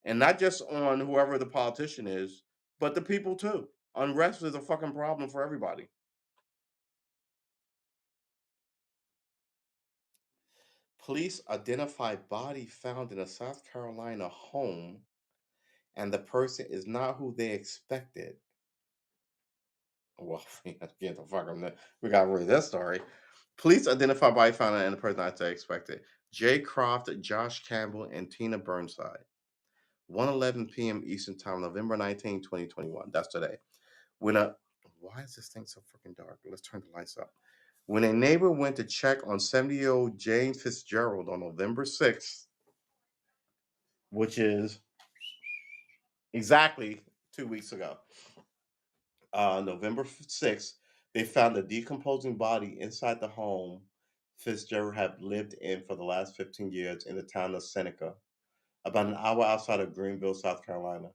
And not just on whoever the politician is, but the people too. Unrest is a fucking problem for everybody. Police identify body found in a South Carolina home, and the person is not who they expected. Well, we have to get the fuck on that. We got to read that story. Police identify body found and the person not they expected. Jay Croft, Josh Campbell, and Tina Burnside. 1:11 p.m. Eastern Time, November 19, 2021. That's today. When a Why is this thing so freaking dark? Let's turn the lights up. When a neighbor went to check on 70-year-old Jane Fitzgerald on November 6th, which is exactly 2 weeks ago, November 6th, they found a decomposing body inside the home Fitzgerald had lived in for the last 15 years in the town of Seneca, about an hour outside of Greenville, South Carolina.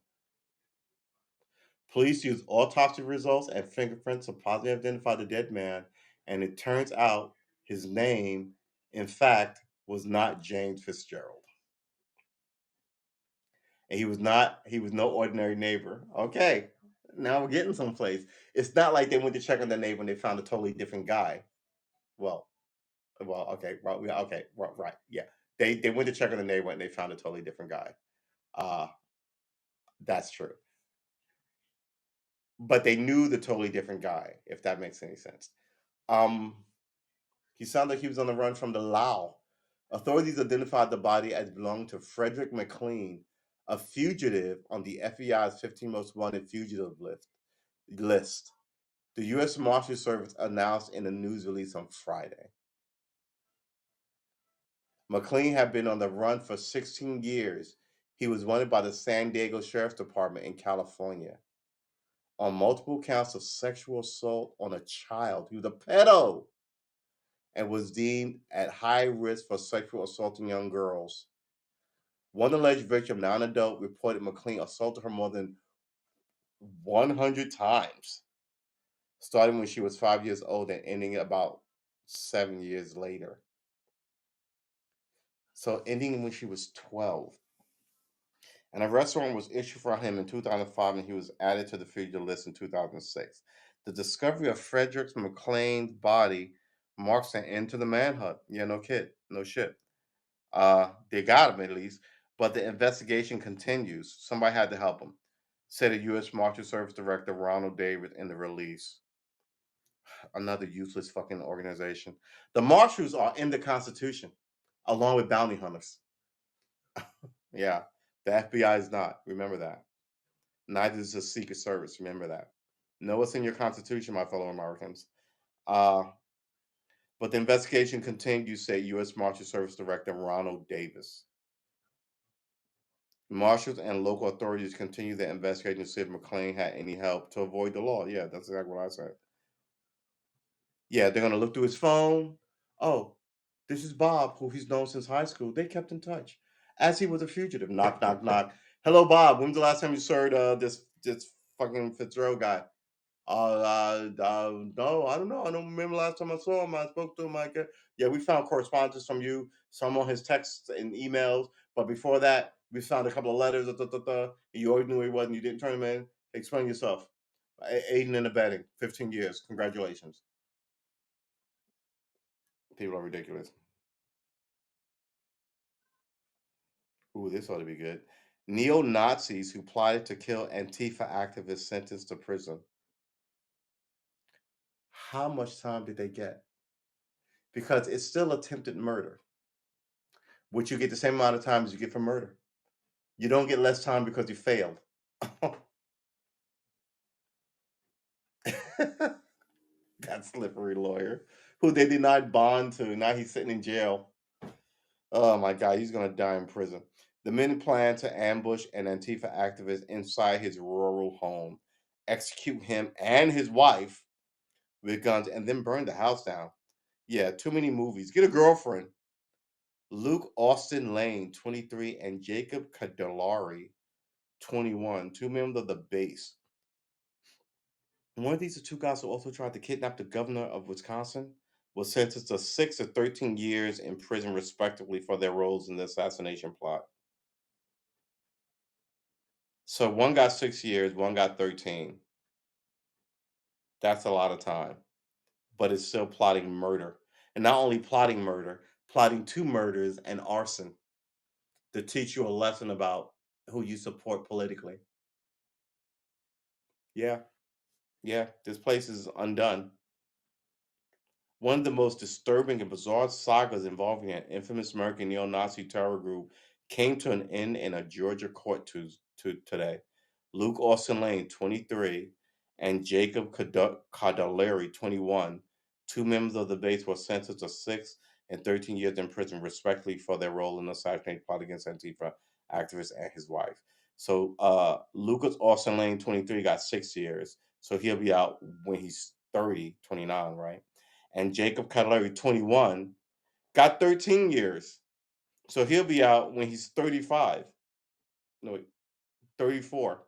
Police used autopsy results and fingerprints to positively identify the dead man, and it turns out his name, in fact, was not James Fitzgerald. And he was no ordinary neighbor. Okay, now we're getting someplace. It's not like they went to check on their neighbor and they found a totally different guy. Well, okay, right, okay, right, yeah. They went to check on the neighbor and they found a totally different guy. Uh, that's true. But they knew the totally different guy, if that makes any sense. Um, he sounded like he was on the run from the law. Authorities identified the body as belonging to Frederick McLean, a fugitive on the FBI's 15 most wanted fugitive list. The U.S. Marshal Service announced in a news release on Friday. McLean had been on the run for 16 years. He was wanted by the San Diego Sheriff's Department in California on multiple counts of sexual assault on a child. He was a pedo and was deemed at high risk for sexual assaulting young girls. One alleged victim, now an adult, reported McLean assaulted her more than 100 times, starting when she was 5 years old and ending about 7 years later. So, ending when she was 12. An arrest warrant was issued for him in 2005 and he was added to the fugitive list in 2006. The discovery of Frederick McLean's body marks an end to the manhunt. Yeah, no kid, no shit. They got him at least, but the investigation continues. Somebody had to help him, said a U.S. Marshal Service Director Ronald Davis in the release. Another useless fucking organization. The Marshals are in the Constitution, along with bounty hunters. Yeah, the FBI is not. Remember that. Neither is the Secret Service. Remember that. Know what's in your Constitution, my fellow Americans. Uh, but the investigation continues, say U.S. Marshal Service Director Ronald Davis. Marshals and local authorities continue the investigation to see if McLean had any help to avoid the law. Yeah, that's exactly what I said. Yeah, they're going to look through his phone. Oh, this is Bob, who he's known since high school. They kept in touch as he was a fugitive. Knock, knock, knock. Hello, Bob. When's the last time you saw this fucking Fitzgerald guy? No, I don't know. I don't remember last time I saw him. I spoke to him. Yeah, we found correspondence from you, some on his texts and emails. But before that, we found a couple of letters. You already knew who he was, and you didn't turn him in. Explain yourself. Aiding and abetting, 15 years. Congratulations. People are ridiculous. Ooh, this ought to be good. Neo Nazis who plotted to kill Antifa activists sentenced to prison. How much time did they get? Because it's still attempted murder, which you get the same amount of time as you get for murder. You don't get less time because you failed. That slippery lawyer who they denied bond to. Now he's sitting in jail. Oh my God, he's going to die in prison. The men plan to ambush an Antifa activist inside his rural home, execute him and his wife with guns, and then burn the house down. Yeah, too many movies. Get a girlfriend. Luke Austin Lane, 23, and Jacob Cadillari, 21, two members of the base. One of these two guys who also tried to kidnap the governor of Wisconsin was sentenced to 6 or 13 years in prison, respectively, for their roles in the assassination plot. So one got 6 years, one got 13. That's a lot of time, but it's still plotting murder. And not only plotting murder, plotting two murders and arson to teach you a lesson about who you support politically. Yeah, yeah, this place is undone. One of the most disturbing and bizarre sagas involving an infamous American neo-Nazi terror group came to an end in a Georgia court today. Luke Austin Lane, 23, and Jacob Cadillari, 21, two members of the base were sentenced to 6 and 13 years in prison, respectively, for their role in the assassination plot against Antifa activist and his wife. So Lucas Austin Lane, 23, got 6 years. So he'll be out when he's 30, 29, right? And Jacob Cadillari, 21, got 13 years. So he'll be out when he's 35. No, wait, 34.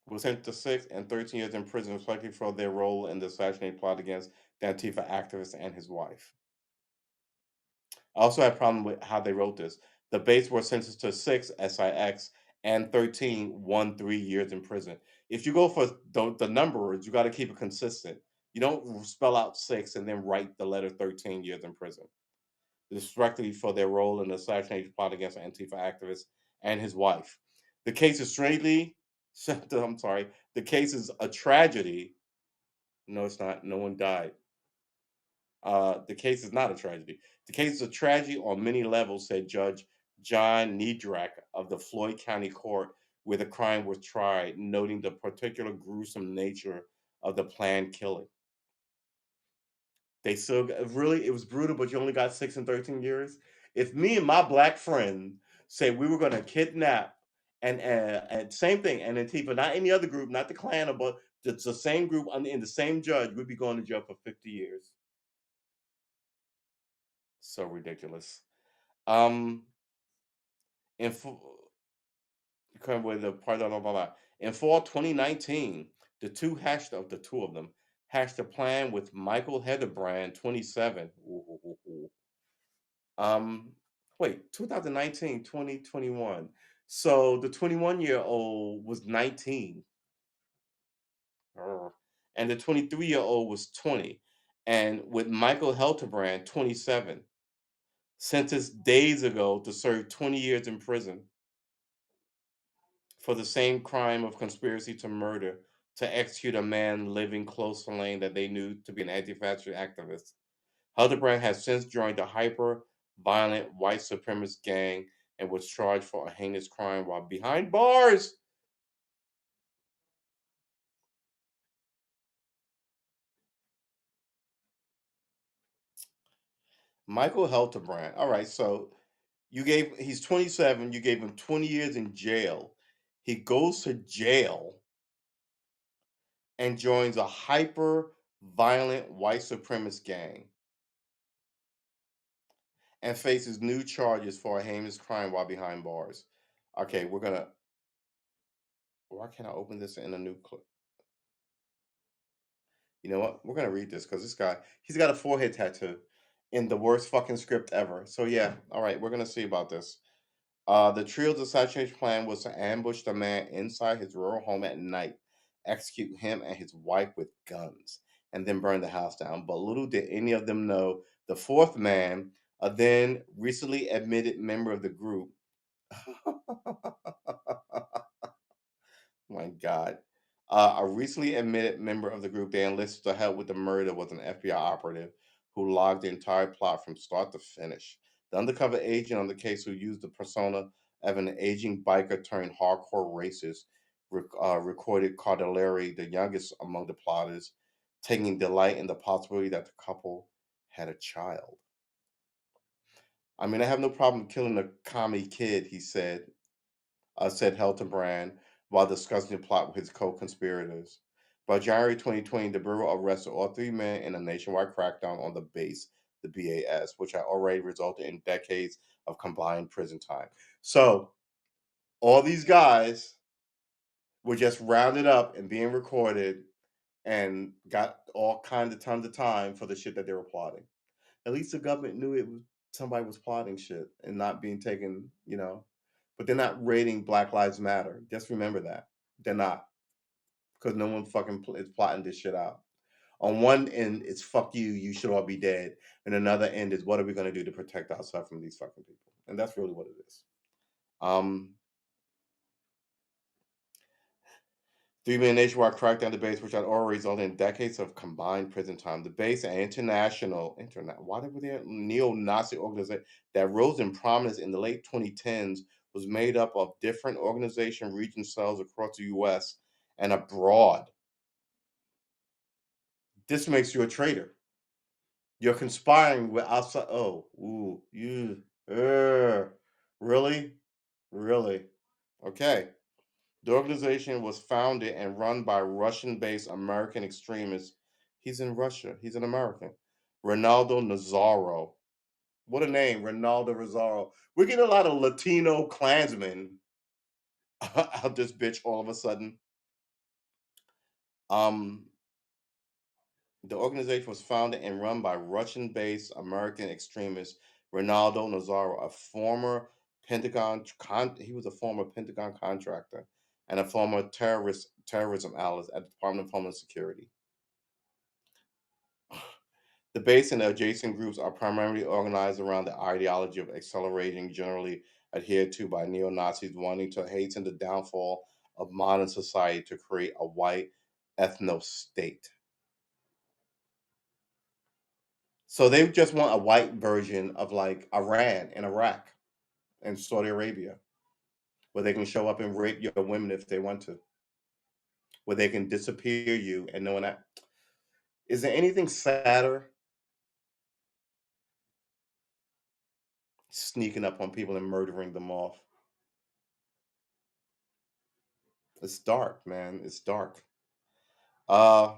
Was sentenced to 6 and 13 years in prison, respectively, for their role in the assassination plot against the Antifa activist and his wife. I also had a problem with how they wrote this. The base were sentenced to 6 SIX and 13 1 3 years in prison. If you go for the numbers, you got to keep it consistent. You don't spell out 6 and then write the letter 13 years in prison. Respectively, for their role in the assassination plot against an Antifa activist and his wife. The case is strangely, I'm sorry, the case is a tragedy. No, it's not. No one died. The case is not a tragedy. The case is a tragedy on many levels, said Judge John Niedrak of the Floyd County Court, where the crime was tried, noting the particular gruesome nature of the planned killing. They still really, it was brutal, but you only got 6 and 13 years. If me and my black friend say we were going to kidnap and same thing, and Antifa, not any other group, not the Klan, but the same group in the same judge, we'd be going to jail for 50 years. So ridiculous. Um, in come with the part of blah, blah, blah. In fall 2019, the two of them hashed a plan with Michael Heatherbrand, 27. Ooh, ooh, ooh, ooh. Um, wait, 2019, 2021. So the 21-year-old was 19, and the 23-year-old was 20. And with Michael Helterbrand, 27, sentenced days ago to serve 20 years in prison for the same crime of conspiracy to murder to execute a man living close to lane that they knew to be an anti-fascist activist. Hildebrand has since joined the hyper-violent white supremacist gang and was charged for a heinous crime while behind bars. Michael Hildebrand. All right, so he's 27. You gave him 20 years in jail. He goes to jail and joins a hyper-violent white supremacist gang and faces new charges for a heinous crime while behind bars. Okay, we're gonna. Why can't I open this in a new clip? You know what? We're gonna read this because this guy, he's got a forehead tattoo in the worst fucking script ever. So yeah, all right, we're gonna see about this. The trio's assassination plan was to ambush the man inside his rural home at night, execute him and his wife with guns, and then burn the house down. But little did any of them know the fourth man, a then recently admitted member of the group. My God. A recently admitted member of the group they enlisted to help with the murder was an FBI operative who logged the entire plot from start to finish. The undercover agent on the case, who used the persona of an aging biker turned hardcore racist, recorded Cardellari, the youngest among the plotters, taking delight in the possibility that the couple had a child. I mean, I have no problem killing a commie kid, he said Hildebrand while discussing the plot with his co-conspirators. By January 2020, the Bureau arrested all three men in a nationwide crackdown on the base, the BAS, which had already resulted in decades of combined prison time. So all these guys were just rounded up and being recorded and got all kinds of tons of time for the shit that they were plotting. At least the government knew it was somebody was plotting shit and not being taken, but they're not rating Black Lives Matter. Just remember that. They're not. Because no one fucking is plotting this shit out. On one end, it's fuck you, you should all be dead. And another end is what are we going to do to protect ourselves from these fucking people? And that's really what it is. Um, Three-man nationwide crackdown debates, which had already resulted in decades of combined prison time. The base, an why were there neo-Nazi organization that rose in prominence in the late 2010s, was made up of different organization region cells across the U.S. and abroad. This makes you a traitor. You're conspiring with outside. Oh, ooh, you, really, really. Okay. The organization was founded and run by Russian-based American extremist. He's in Russia. He's an American. Ronaldo Nazaro. What a name, Ronaldo Nazaro. We're getting a lot of Latino Klansmen out this bitch all of a sudden. Um, The organization was founded and run by Russian-based American extremist Ronaldo Nazaro, he was a former Pentagon contractor and a former terrorism analyst at the Department of Homeland Security. The base and the adjacent groups are primarily organized around the ideology of accelerating, generally adhered to by neo-Nazis wanting to hasten the downfall of modern society to create a white ethno state. So they just want a white version of like Iran and Iraq and Saudi Arabia, where they can show up and rape your women if they want to, where they can disappear you and no one. Is there anything sadder? Sneaking up on people and murdering them off. It's dark, man. It's dark. Uh,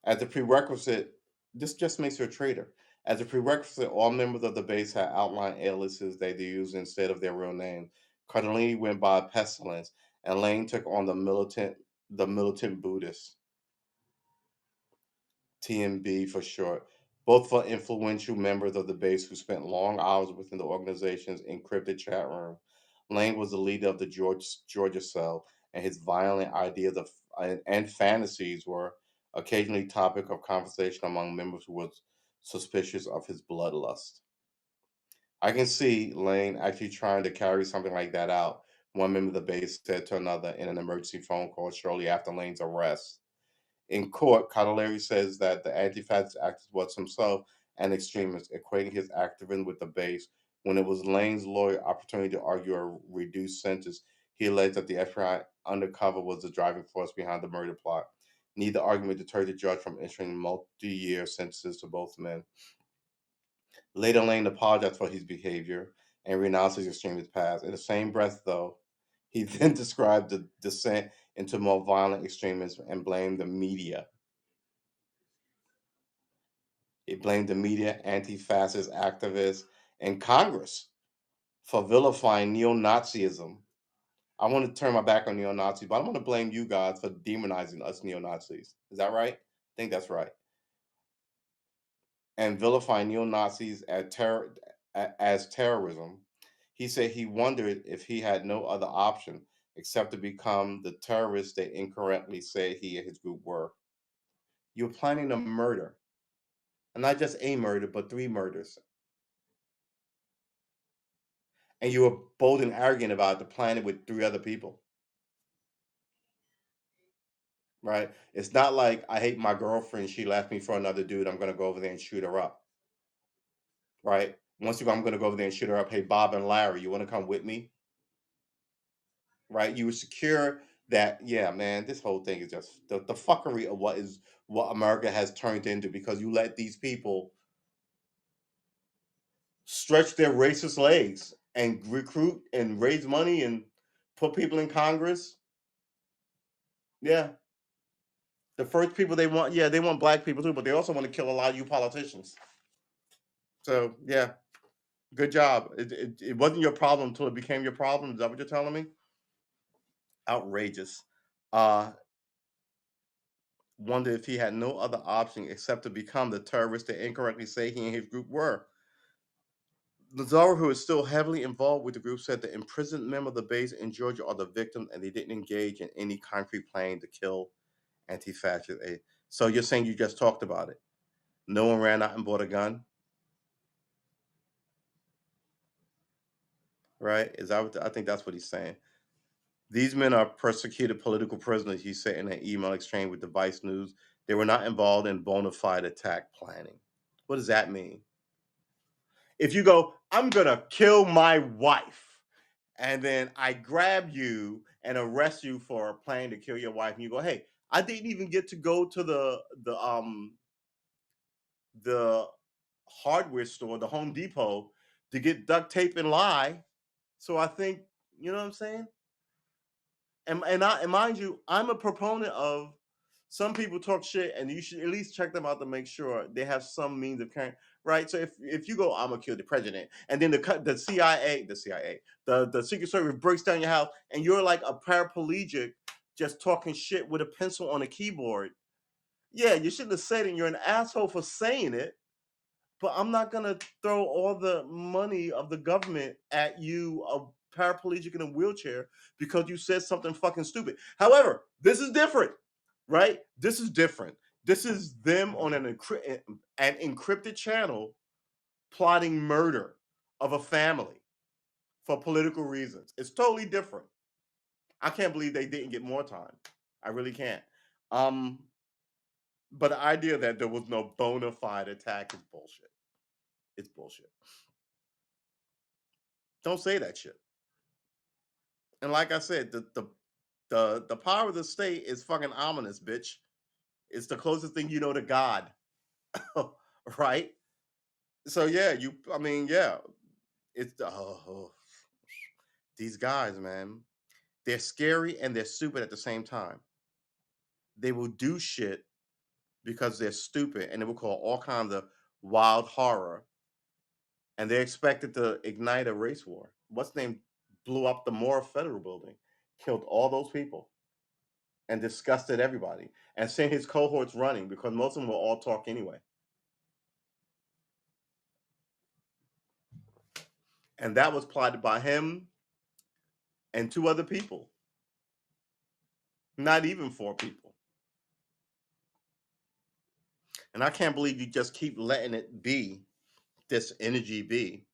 as a prerequisite, this just makes you a traitor. As a prerequisite, all members of the base had outlined aliases they used instead of their real name. Cardellini went by Pestilence, and Lane took on the militant Buddhist. TMB for short. Both for influential members of the base who spent long hours within the organization's encrypted chat room. Lang was the leader of the Georgia cell, and his violent ideas and fantasies were occasionally topic of conversation among members who was suspicious of his bloodlust. I can see Lane actually trying to carry something like that out. One member of the base said to another in an emergency phone call shortly after Lane's arrest. In court, Cavallari says that the anti-fascist activist was himself an extremist, equating his activism with the base. When it was Lane's lawyer opportunity to argue a reduced sentence, he alleged that the FBI undercover was the driving force behind the murder plot. Neither argument deterred the judge from issuing multi-year sentences to both men. Later, Lane apologized for his behavior and renounced his extremist past. In the same breath, though, he then described the descent into more violent extremism and blamed the media. He blamed the media, anti-fascist activists, and Congress for vilifying neo-Nazism. I want to turn my back on neo-Nazis, but I'm going to blame you guys for demonizing us neo-Nazis. Is that right? I think that's right. And vilifying neo-Nazis as terrorism. He said he wondered if he had no other option except to become the terrorist they incorrectly said he and his group were. You're planning a murder, and not just a murder, but three murders. And you were bold and arrogant about the planning with three other people, right? It's not like I hate my girlfriend, she left me for another dude, I'm gonna go over there and shoot her up, right? Once you go, I'm gonna go over there and shoot her up. Hey, Bob and Larry, you wanna come with me? Right? You were secure that, yeah, man, this whole thing is just the fuckery of what America has turned into because you let these people stretch their racist legs and recruit and raise money and put people in Congress. Yeah, the first people they want, yeah, they want black people too, but they also want to kill a lot of you politicians. So yeah, good job. It wasn't your problem until it became your problem. Is that what you're telling me? Outrageous. Uh, Wonder if he had no other option except to become the terrorist they incorrectly say he and his group were. Lazaro, who is still heavily involved with the group, said the imprisoned members of the base in Georgia are the victims and they didn't engage in any concrete plan to kill anti-fascist. So you're saying you just talked about it? No one ran out and bought a gun, right? Is that what I think that's what he's saying? These men are persecuted political prisoners, he said in an email exchange with the Vice News. They were not involved in bona fide attack planning. What does that mean? If you go, I'm gonna kill my wife, and then I grab you and arrest you for planning to kill your wife, and you go, hey, I didn't even get to go to the hardware store, the Home Depot, to get duct tape and lie. So I think, you know what I'm saying? And mind you, I'm a proponent of some people talk shit, and you should at least check them out to make sure they have some means of carrying. Right. So if you go, I'm gonna kill the president, and then the Secret Service breaks down your house, and you're like a paraplegic just talking shit with a pencil on a keyboard. Yeah, you shouldn't have said it. And you're an asshole for saying it. But I'm not gonna throw all the money of the government at you, a paraplegic in a wheelchair, because you said something fucking stupid. However, this is different, right? This is different. This is them on an encrypted channel plotting murder of a family for political reasons. It's totally different. I can't believe they didn't get more time. I really can't. Um, But the idea that there was no bona fide attack is bullshit. It's bullshit. Don't say that shit. And like I said, the power of the state is fucking ominous, bitch. It's the closest thing you know to God, right? So yeah, I mean, yeah, it's these guys, man. They're scary and they're stupid at the same time. They will do shit because they're stupid, and they will call all kinds of wild horror, and they're expected to ignite a race war. What's name blew up the Moore Federal Building, killed all those people, and disgusted everybody, and sent his cohorts running because most of them will all talk anyway. And that was plotted by him and two other people, not even four people. And I can't believe you just keep letting it be this energy be,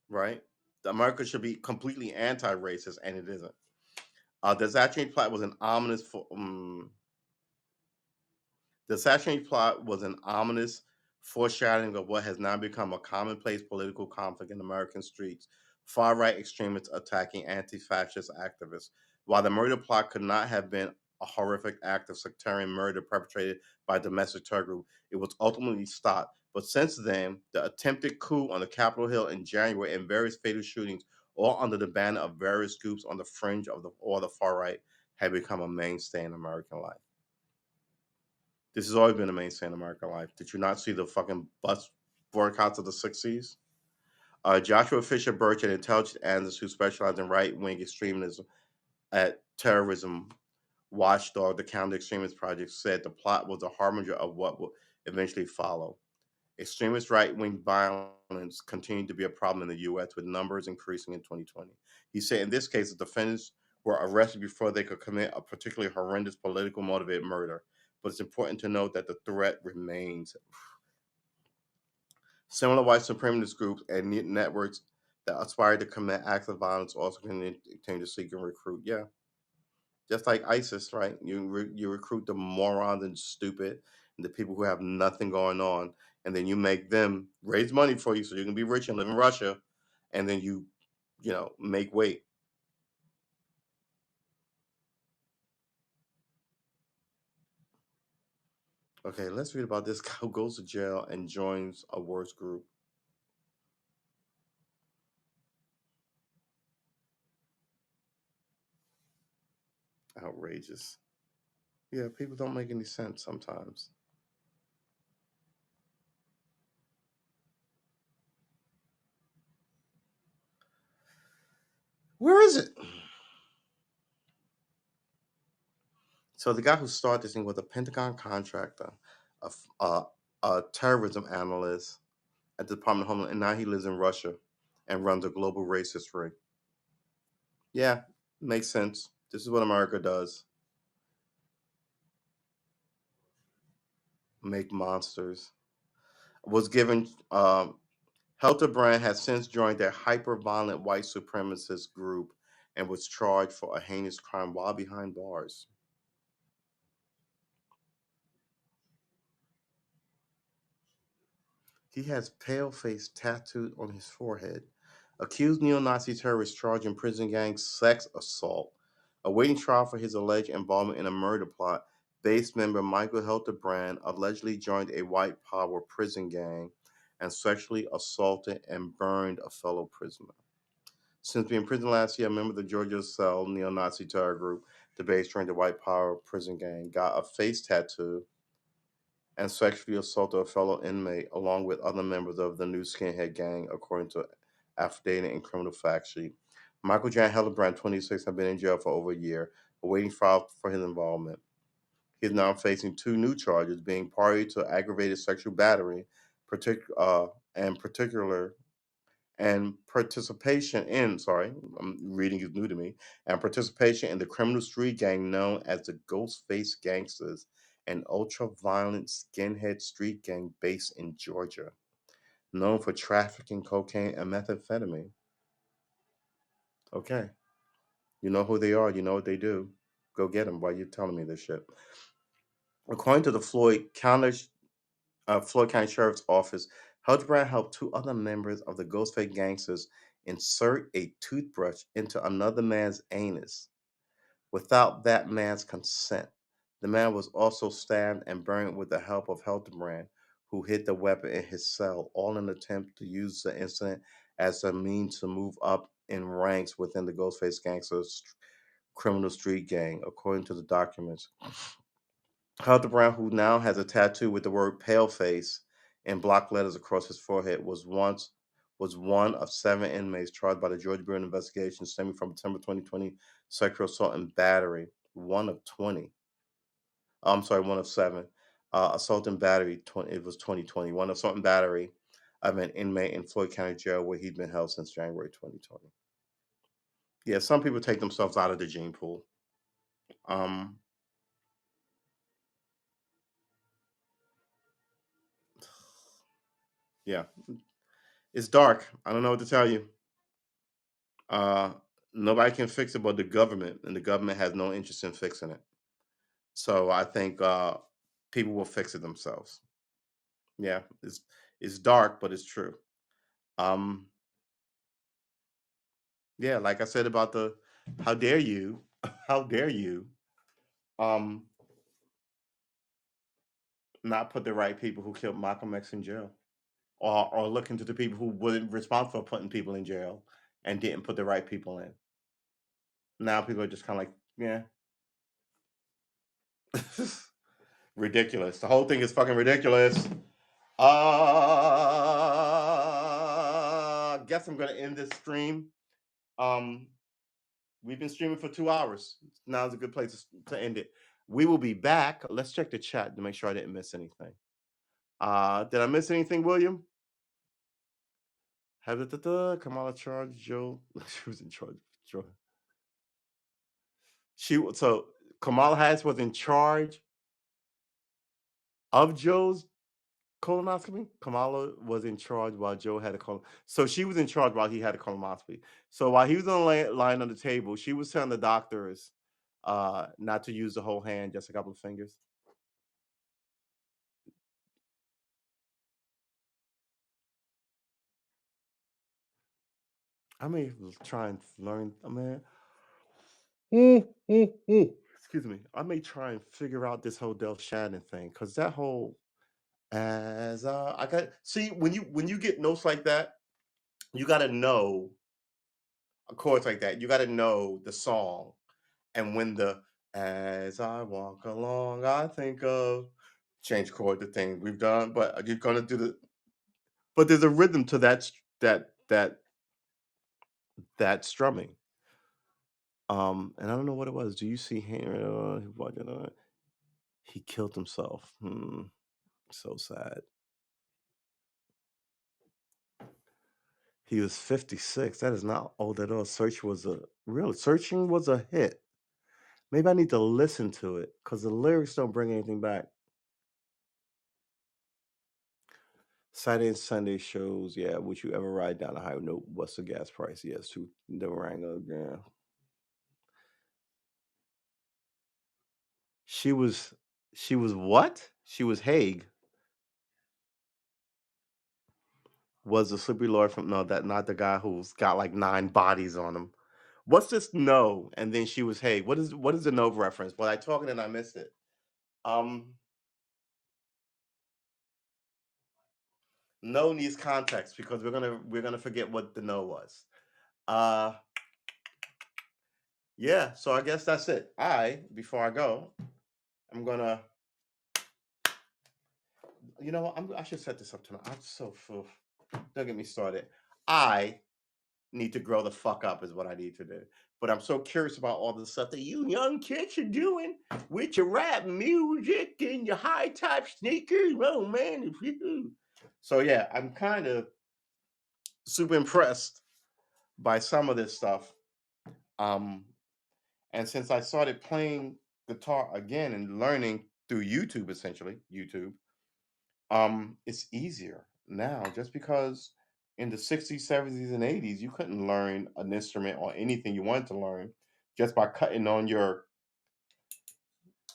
right? America should be completely anti-racist, and it isn't. The assassination plot was an ominous. The assassination plot was an ominous foreshadowing of what has now become a commonplace political conflict in American streets. Far-right extremists attacking anti-fascist activists. While the murder plot could not have been a horrific act of sectarian murder perpetrated by a domestic terror group, it was ultimately stopped. But since then, the attempted coup on the Capitol Hill in January and various fatal shootings, all under the banner of various groups on the fringe of the far right, have become a mainstay in American life. This has always been a mainstay in American life. Did you not see the fucking bus boycotts of the 60s? Joshua Fisher Birch, an intelligence analyst who specialized in right wing extremism at terrorism watchdog, the Counter Extremist Project, said the plot was a harbinger of what will eventually follow. Extremist right wing violence continued to be a problem in the U.S., with numbers increasing in 2020. He said in this case, the defendants were arrested before they could commit a particularly horrendous political motivated murder. But it's important to note that the threat remains. Similar white supremacist groups and networks that aspire to commit acts of violence also continue to seek and recruit. Yeah, just like ISIS, right? You recruit the morons and stupid, and the people who have nothing going on, and then you make them raise money for you so you can be rich and live in Russia, and then you make weight. Okay, let's read about this guy who goes to jail and joins a worse group. Outrageous. Yeah, people don't make any sense sometimes. Where is it? So the guy who started this thing was a Pentagon contractor, a, a terrorism analyst at the Department of Homeland, and now he lives in Russia and runs a global racist ring. Yeah, makes sense. This is what America does: make monsters. Was given. Helter has since joined a hyper-violent white supremacist group and was charged for a heinous crime while behind bars. He has pale face tattooed on his forehead. Accused neo-Nazi terrorist charged in prison gang sex assault. Awaiting trial for his alleged involvement in a murder plot, base member Michael Hildebrand allegedly joined a white power prison gang and sexually assaulted and burned a fellow prisoner. Since being imprisoned last year, a member of the Georgia Cell neo-Nazi terror group, the base joined the white power prison gang, got a face tattoo and sexually assaulted a fellow inmate along with other members of the new skinhead gang, according to affidavit and criminal fact sheet. Michael Jan Hellebrand, 26, has been in jail for over a year, awaiting trial for his involvement. He is now facing two new charges: being party to aggravated sexual battery, and particular and participation in reading is new to me, and participation in the criminal street gang known as the Ghostface Gangsters, an ultra-violent skinhead street gang based in Georgia, known for trafficking cocaine and methamphetamine. Okay, you know who they are, you know what they do. Go get them while you're telling me this shit. According to the Floyd County Sheriff's Office, Hildebrand helped two other members of the Ghostface gangsters insert a toothbrush into another man's anus without that man's consent. The man was also stabbed and burned with the help of Hildebrand, who hid the weapon in his cell, all in an attempt to use the incident as a means to move up in ranks within the Ghostface gangsters' criminal street gang, according to the documents. Hildebrand, who now has a tattoo with the word "Paleface" in block letters across his forehead, was one of seven inmates charged by the Georgia Bureau of Investigation stemming from September 2020 sexual assault and battery. One of 20. I'm sorry, one of seven. Assault and battery. It was 2020. One assault and battery of an inmate in Floyd County Jail where he'd been held since January 2020. Yeah, some people take themselves out of the gene pool. Um, yeah, it's dark. I don't know what to tell you. Uh, Nobody can fix it but the government, and the government has no interest in fixing it. So I think people will fix it themselves. Yeah, it's dark, but it's true. Um, yeah, like I said about the, how dare you, how dare you, um, not put the right people who killed Malcolm X in jail, or look into the people who weren't responsible for putting people in jail and didn't put the right people in. Now people are just kind of like, yeah, ridiculous. The whole thing is fucking ridiculous. Guess I'm gonna end this stream. Um, we've been streaming for 2 hours. Now's a good place to end it. We will be back. Let's check the chat to make sure I didn't miss anything. Did I miss anything, William? Kamala charged Joe. She was in charge. Joe. So Kamala Harris was in charge of Joe's colonoscopy. Kamala was in charge while Joe had a colon. So she was in charge while he had a colonoscopy. So while he was on lying on the table, she was telling the doctors not to use the whole hand, just a couple of fingers. I may try and learn. I mean, excuse me. I may try and figure out this whole Del Shannon thing because that whole as I got see when you get notes like that, you got to know chords like that. You got to know the song. And when the as I walk along, I think of change chord the thing we've done, but you're gonna do the but there's a rhythm to that strumming. And I don't know what it was. Do you see Henry? He killed himself. So sad. He was 56. That is not old at all. Searching was a hit. Maybe I need to listen to it because the lyrics don't bring anything back. Saturday and Sunday shows, yeah. Would you ever ride down the highway? No. What's the gas price? Yes, to Durango. Yeah. She was, she was what? She was Haig. Was the slippery lord from no that not the guy who's got like 9 bodies on him. What's this no? And then she was Haig. What is the no reference? Was I talking and I missed it? Um, no needs context because we're gonna forget what the no was. Uh, yeah. So I guess that's it. Before I go, I'm gonna. You know what? I should set this up tonight. I'm so full. Don't get me started. I need to grow the fuck up, is what I need to do. But I'm so curious about all the stuff that you young kids are doing with your rap music and your high top sneakers. Oh man, so yeah, I'm kind of super impressed by some of this stuff. Um, and since I started playing guitar again and learning through YouTube, essentially YouTube, it's easier now just because in the 60s, 70s, and 80s you couldn't learn an instrument or anything you wanted to learn just by cutting on your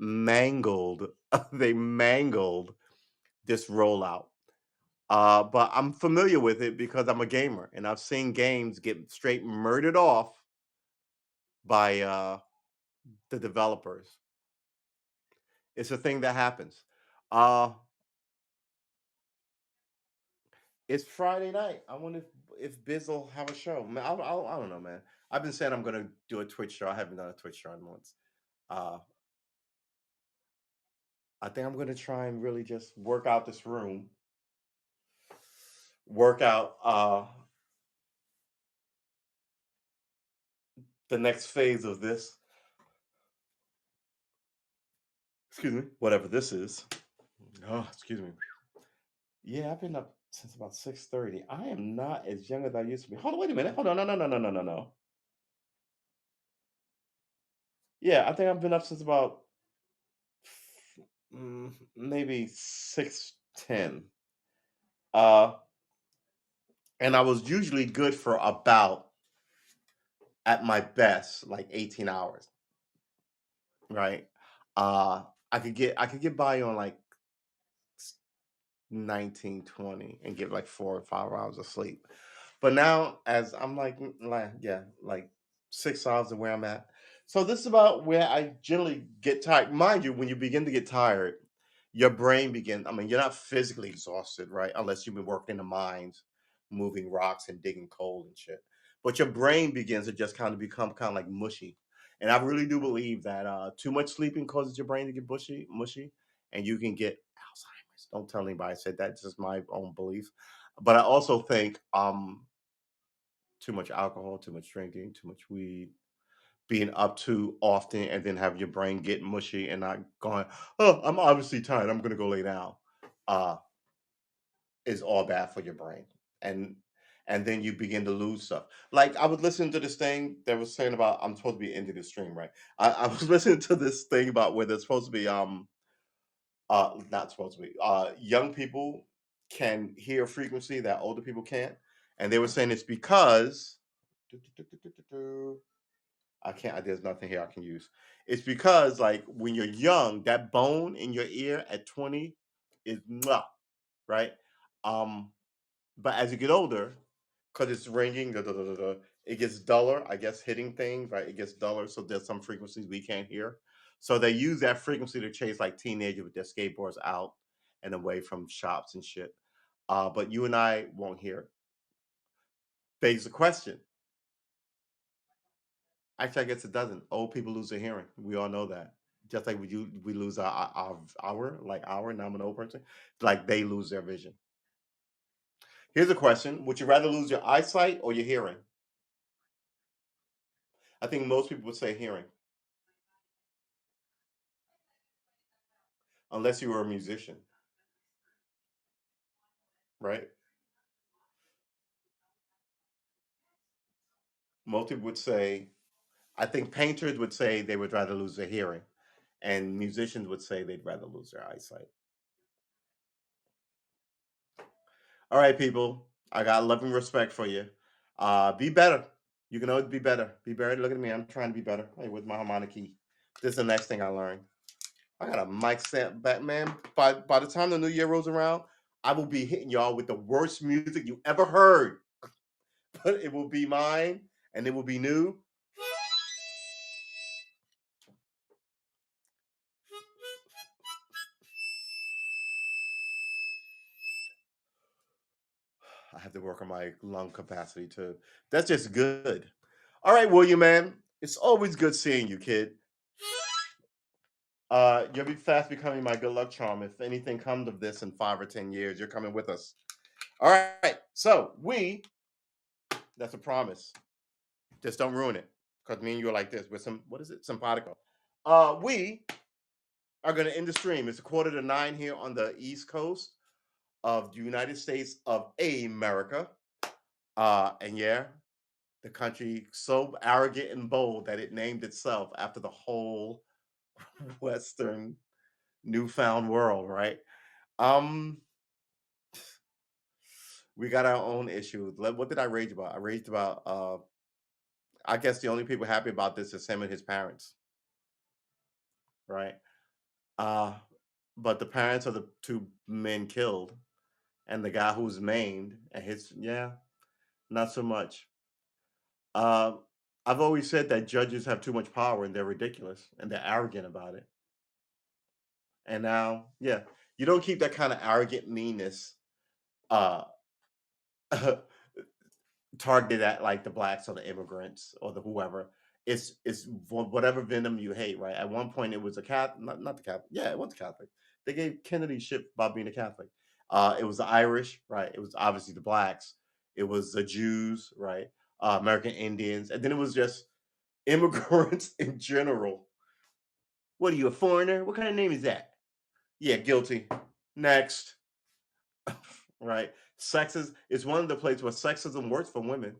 mangled they mangled this rollout. But I'm familiar with it because I'm a gamer and I've seen games get straight murdered off by the developers. It's a thing that happens. Uh, it's Friday night. I wonder if Biz will have a show. Man, I don't know, man. I've been saying I'm gonna do a Twitch show. I haven't done a Twitch show in months. Uh, I think I'm gonna try and really just work out this room, work out the next phase of this. Excuse me, whatever this is. Oh, excuse me. Yeah, I've been up since about 6:30. I am not as young as I used to be. Hold on, wait a minute. Hold on, no. Yeah, I think I've been up since about maybe 6:10. Uh, and I was usually good for about at my best like 18 hours, right? Uh, I could get by on like 19, 20 and get like 4 or 5 hours of sleep. But now, as I'm yeah, like 6 hours of where I'm at. So this is about where I generally get tired. Mind you, when you begin to get tired, your brain begins. I mean, you're not physically exhausted, right? Unless you've been working in the mines, moving rocks and digging coal and shit. But your brain begins to just kind of become kind of like mushy. And I really do believe that too much sleeping causes your brain to get mushy, and you can get Alzheimer's. Don't tell anybody I said that. It's just my own belief. But I also think too much alcohol, too much drinking, too much weed, being up too often, and then have your brain get mushy and not going, oh, I'm obviously tired. I'm going to go lay down. Uh, is all bad for your brain. And then you begin to lose stuff. Like I was listening to this thing that was saying about I'm supposed to be ending the stream, right? I was listening to this thing about where there's supposed to be not supposed to be young people can hear a frequency that older people can't, and they were saying it's because I can't. There's nothing here I can use. It's because like when you're young, that bone in your ear at 20 is mwah, right. Um, but as you get older, because it's ringing, it gets duller. I guess hitting things, right? It gets duller. So there's some frequencies we can't hear. So they use that frequency to chase like teenagers with their skateboards out and away from shops and shit. But you and I won't hear it. Begs the question. Actually, I guess it doesn't. Old people lose their hearing. We all know that. Just like we lose our now I'm an old person. Like they lose their vision. Here's a question: would you rather lose your eyesight or your hearing? I think most people would say hearing, unless you were a musician, right? Most people would say, I think painters would say they would rather lose their hearing, and musicians would say they'd rather lose their eyesight. All right, people, I got love and respect for you. Be better. You can always be better. Be better. Look at me. I'm trying to be better. Hey, with my harmonic key. This is the next thing I learned. I got a mic set back, man. By the time the new year rolls around, I will be hitting y'all with the worst music you ever heard. But it will be mine and it will be new. I have to work on my lung capacity too. That's just good. All right, William, man. It's always good seeing you, kid. You'll be fast becoming my good luck charm. If anything comes of this in 5 or 10 years, you're coming with us. All right. So that's a promise. Just don't ruin it. Because me and you are like this. With some, what is it? Simpatico. We are going to end the stream. It's 8:45 here on the East Coast of the United States of America. And yeah, the country so arrogant and bold that it named itself after the whole Western newfound world, right? Um, we got our own issues. What did I rage about? I raged about I guess the only people happy about this is him and his parents, right? Uh, but the parents of the two men killed, and the guy who's maimed, and his yeah, not so much. Uh, I've always said that judges have too much power and they're ridiculous and they're arrogant about it. And now, yeah, you don't keep that kind of arrogant meanness uh targeted at like the blacks or the immigrants or the whoever. It's whatever venom you hate, right? At one point, it was a Catholic, not the Catholic. Yeah, it was a Catholic. They gave Kennedy shit about being a Catholic. It was the Irish, right? It was obviously the blacks. It was the Jews, right? American Indians, and then it was just immigrants in general. What are you, a foreigner? What kind of name is that? Yeah, guilty. Next, right? Sex is one of the places where sexism works for women.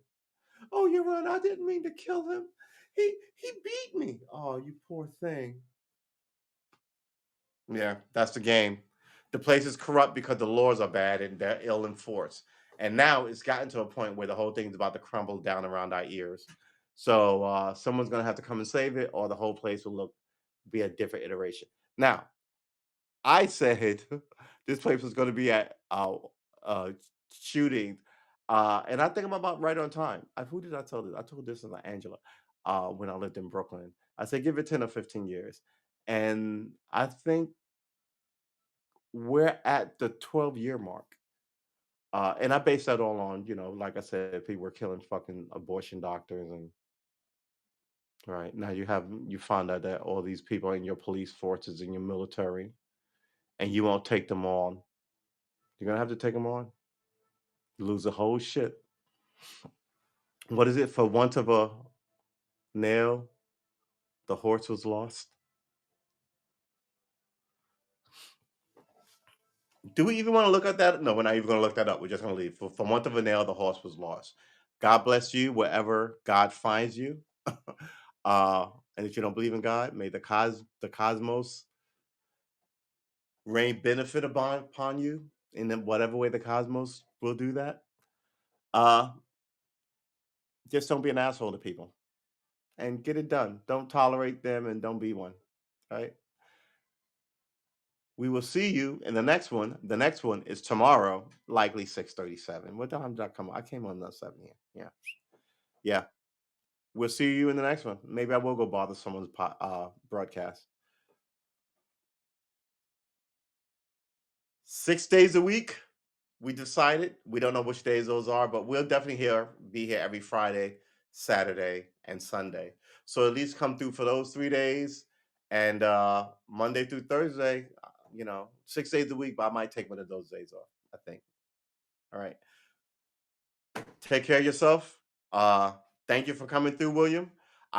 Oh, Your Honor, I didn't mean to kill him. He beat me. Oh, you poor thing. Yeah, that's the game. The place is corrupt because the laws are bad and they're ill enforced. And now it's gotten to a point where the whole thing's about to crumble down around our ears. So someone's gonna have to come and save it, or the whole place will look be a different iteration. Now, I said this place was going to be at uh, shooting, and I think I'm about right on time. Who did I tell this? I told this to Angela when I lived in Brooklyn. I said give it 10 or 15 years, and I think we're at the 12-year mark. And I base that all on, like I said, people were killing fucking abortion doctors, and right now you find out that all these people in your police forces, in your military, and you won't take them on. You're gonna have to take them on. Lose the whole shit. What is it? For want of a nail, the horse was lost. Do we even want to look at that? No, we're not even going to look that up. We're just going to leave. For want of a nail, the horse was lost. God bless you wherever God finds you. uh, and if you don't believe in God, may the cosmos rain benefit upon you in whatever way the cosmos will do that. Uh, just don't be an asshole to people and get it done. Don't tolerate them and don't be one. Right? We will see you in the next one. The next one is tomorrow, likely 6:37. What time did I come on? I came on the 7 here. Yeah. Yeah. We'll see you in the next one. Maybe I will go bother someone's broadcast. 6 days a week. We decided. We don't know which days those are, but we'll definitely be here every Friday, Saturday, and Sunday. So at least come through for those 3 days. And Monday through Thursday, 6 days a week, but I might take one of those days off, I think. All right. Take care of yourself. Uh, Thank you for coming through, William.